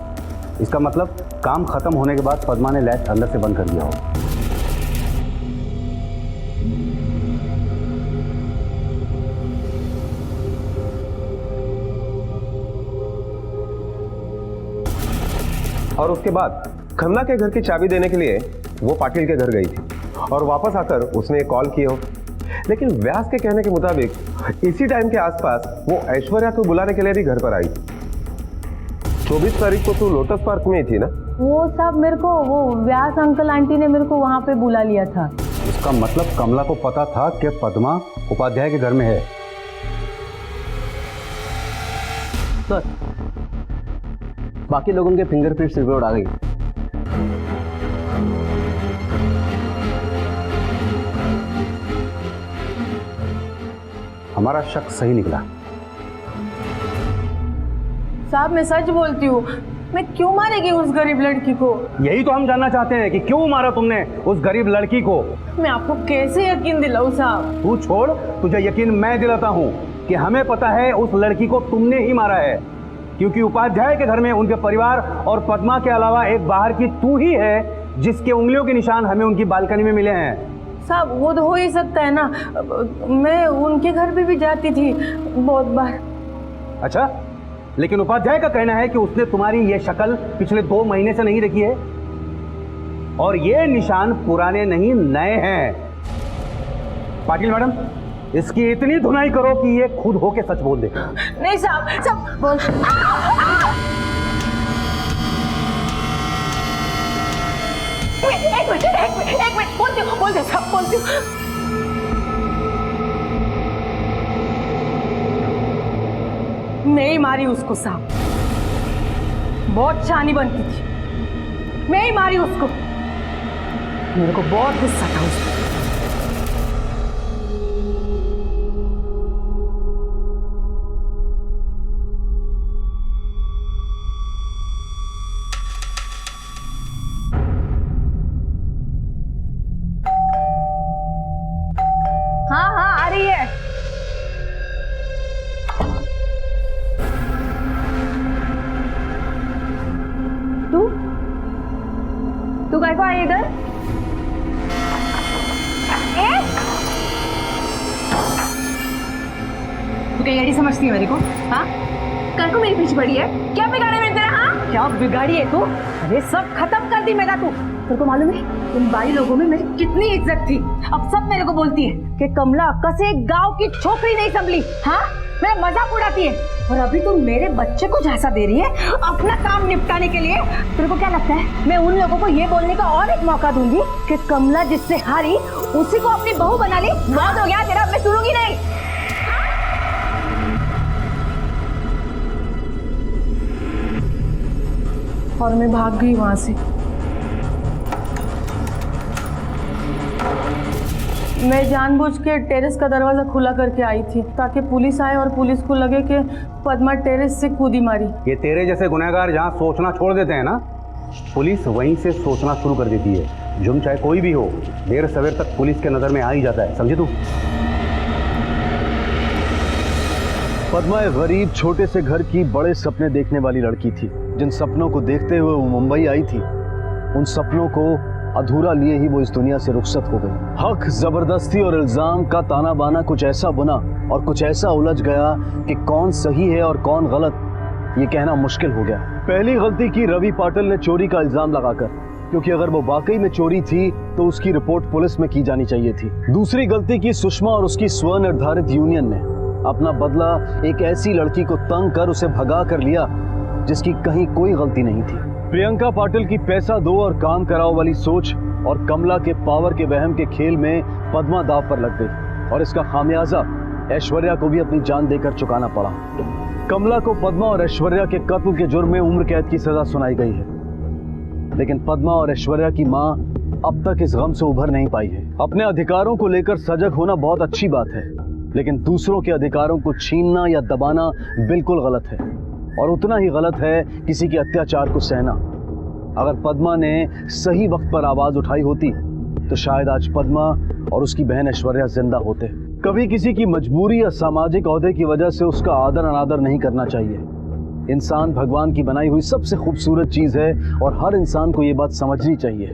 इसका मतलब काम खत्म होने के बाद पद्मा ने लैच अंदर से बंद कर दिया हो। और उसके बाद खन्ना के घर की चाबी देने के लिए वो पाटिल के घर गई थी, और वापस आकर उसने एक कॉल किया हो। लेकिन व्यास के कहने के मुताबिक इसी टाइम के आसपास वो ऐश्वर्या को बुलाने के लिए भी घर पर आई। 24 तारीख को तू लोटस पार्क में ही थी ना? वो सब मेरे को वो व्यास अंकल आंटी ने मेरे को वहाँ पे बुला लिया था। इसका मतलब कमला को पता था कि पद्मा उपाध्याय के घर में है। सर बाकी लोगों के फिंगरप्रिंट्स रिपोर्ट आ गई। हमारा शक सही निकला। साहब मैं सच बोलती हूँ, मैं क्यों मारेगी उस गरीब लड़की को? यही तो हम जानना चाहते हैं कि क्यों मारा तुमने उस गरीब लड़की को। मैं आपको कैसे यकीन दिलाऊं साहब? तू छोड़, तुझे यकीन मैं दिलाता हूँ कि हमें पता है उस लड़की को तुमने ही मारा है, क्योंकि उपाध्याय के घर में उनके परिवार और पद्मा के अलावा एक बाहर की तू ही है जिसके उंगलियों के निशान हमें उनकी बालकनी में मिले हैं। साहब वो तो हो ही सकता है ना, मैं उनके घर पे भी जाती थी बहुत बार। अच्छा, लेकिन उपाध्याय का कहना है कि उसने तुम्हारी ये शक्ल पिछले 2 महीने से नहीं देखी है और ये निशान पुराने नहीं नए हैं। पाटिल मैडम, इसकी इतनी धुनाई करो कि ये खुद होके सच बोल दे। नहीं साहब बोल। एक मिनट बोलते साहब बोलती हूँ। मैं ही मारी उसको साहब, बहुत शानी बनती थी, मैं ही मारी उसको। मेरे को बहुत गुस्सा था उसको। हाँ हाँ आ रही है। तू काय को आई इधर? तू क्या यही समझती है मेरे को? हाँ, काय को मेरे पीछे पड़ी है? क्या बिगाड़े मैं तेरा? हाँ, क्या बिगाड़ी है तू? अरे सब खत्म कर दी मेरा तू। तेरे को मालूम है उन बाई लोगों में मेरी कितनी इज्जत थी? अब सब मेरे को बोलती है कि कमला अक्का से एक गांव की छोकरी नहीं संभली। हाँ, मेरा मजाक उड़ाती है और अभी तू मेरे बच्चे को झांसा दे रही है अपना काम निपटाने के लिए। तेरे को क्या लगता है मैं उन लोगों को ये बोलने का और एक मौका दूंगी कि कमला जिससे हारी उसी को अपनी बहू बना ली? बहुत हो गया तेरा, मैं सुनूंगी नहीं। और मैं भाग गई वहां से। मैं जानबूझ के टेरेस का दरवाजा खुला करके आई थी ताकि पुलिस आए और पुलिस को लगे कि पद्मा टेरेस से कूदी मारी। ये तेरे जैसे गुनहगार जहाँ सोचना छोड़ देते हैं ना, पुलिस वहीं से सोचना शुरू कर देती है। जुर्म चाहे कोई भी हो, देर सवेर तक पुलिस के नजर में आ ही जाता है, समझे तू? पद्मा एक गरीब छोटे से घर की बड़े सपने देखने वाली लड़की थी। जिन सपनों को देखते हुए वो मुंबई आई थी, उन सपनों को अधूरा लिए ही वो इस दुनिया से रुखसत हो गई। हक, जबरदस्ती और इल्जाम का ताना बाना कुछ ऐसा बुना और कुछ ऐसा उलझ गया कि कौन सही है और कौन गलत, ये कहना मुश्किल हो गया। पहली गलती की रवि पाटिल ने चोरी का इल्जाम लगाकर, क्योंकि अगर वो वाकई में चोरी थी तो उसकी रिपोर्ट पुलिस में की जानी चाहिए थी। दूसरी गलती की सुषमा और उसकी स्वनिर्धारित यूनियन ने अपना बदला एक ऐसी लड़की को तंग कर उसे भगा कर लिया जिसकी कहीं कोई गलती नहीं थी। प्रियंका पाटिल की पैसा दो और काम कराओ वाली सोच और कमला के पावर के वहम के खेल में पद्मा दाव पर लग गई और इसका खामियाजा ऐश्वर्या को भी अपनी जान देकर चुकाना पड़ा। कमला को पद्मा और ऐश्वर्या के कत्ल के जुर्म में उम्र कैद की सजा सुनाई गई है, लेकिन पद्मा और ऐश्वर्या की मां अब तक इस गम से उभर नहीं पाई है। अपने अधिकारों को लेकर सजग होना बहुत अच्छी बात है, लेकिन दूसरों के अधिकारों को छीनना या दबाना बिल्कुल गलत है और उतना ही गलत है किसी के अत्याचार को सहना। अगर पद्मा ने सही वक्त पर आवाज उठाई होती तो शायद आज पद्मा और उसकी बहन ऐश्वर्या जिंदा होते। कभी किसी की मजबूरी या सामाजिक ओहदे की वजह से उसका आदर अनादर नहीं करना चाहिए। इंसान भगवान की बनाई हुई सबसे खूबसूरत चीज है और हर इंसान को ये बात समझनी चाहिए,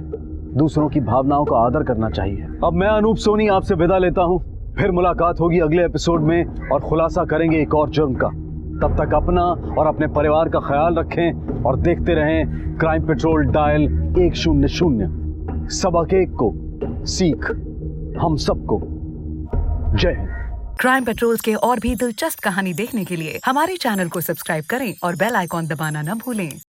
दूसरों की भावनाओं का आदर करना चाहिए। अब मैं अनूप सोनी आपसे विदा लेता हूँ, फिर मुलाकात होगी अगले एपिसोड में और खुलासा करेंगे एक और जुर्म का। तब तक अपना और अपने परिवार का ख्याल रखें और देखते रहें क्राइम पेट्रोल डायल 100। सबक एक को सीख हम सबको। जय हिंद। क्राइम पेट्रोल के और भी दिलचस्प कहानी देखने के लिए हमारे चैनल को सब्सक्राइब करें और बेल आइकॉन दबाना न भूलें।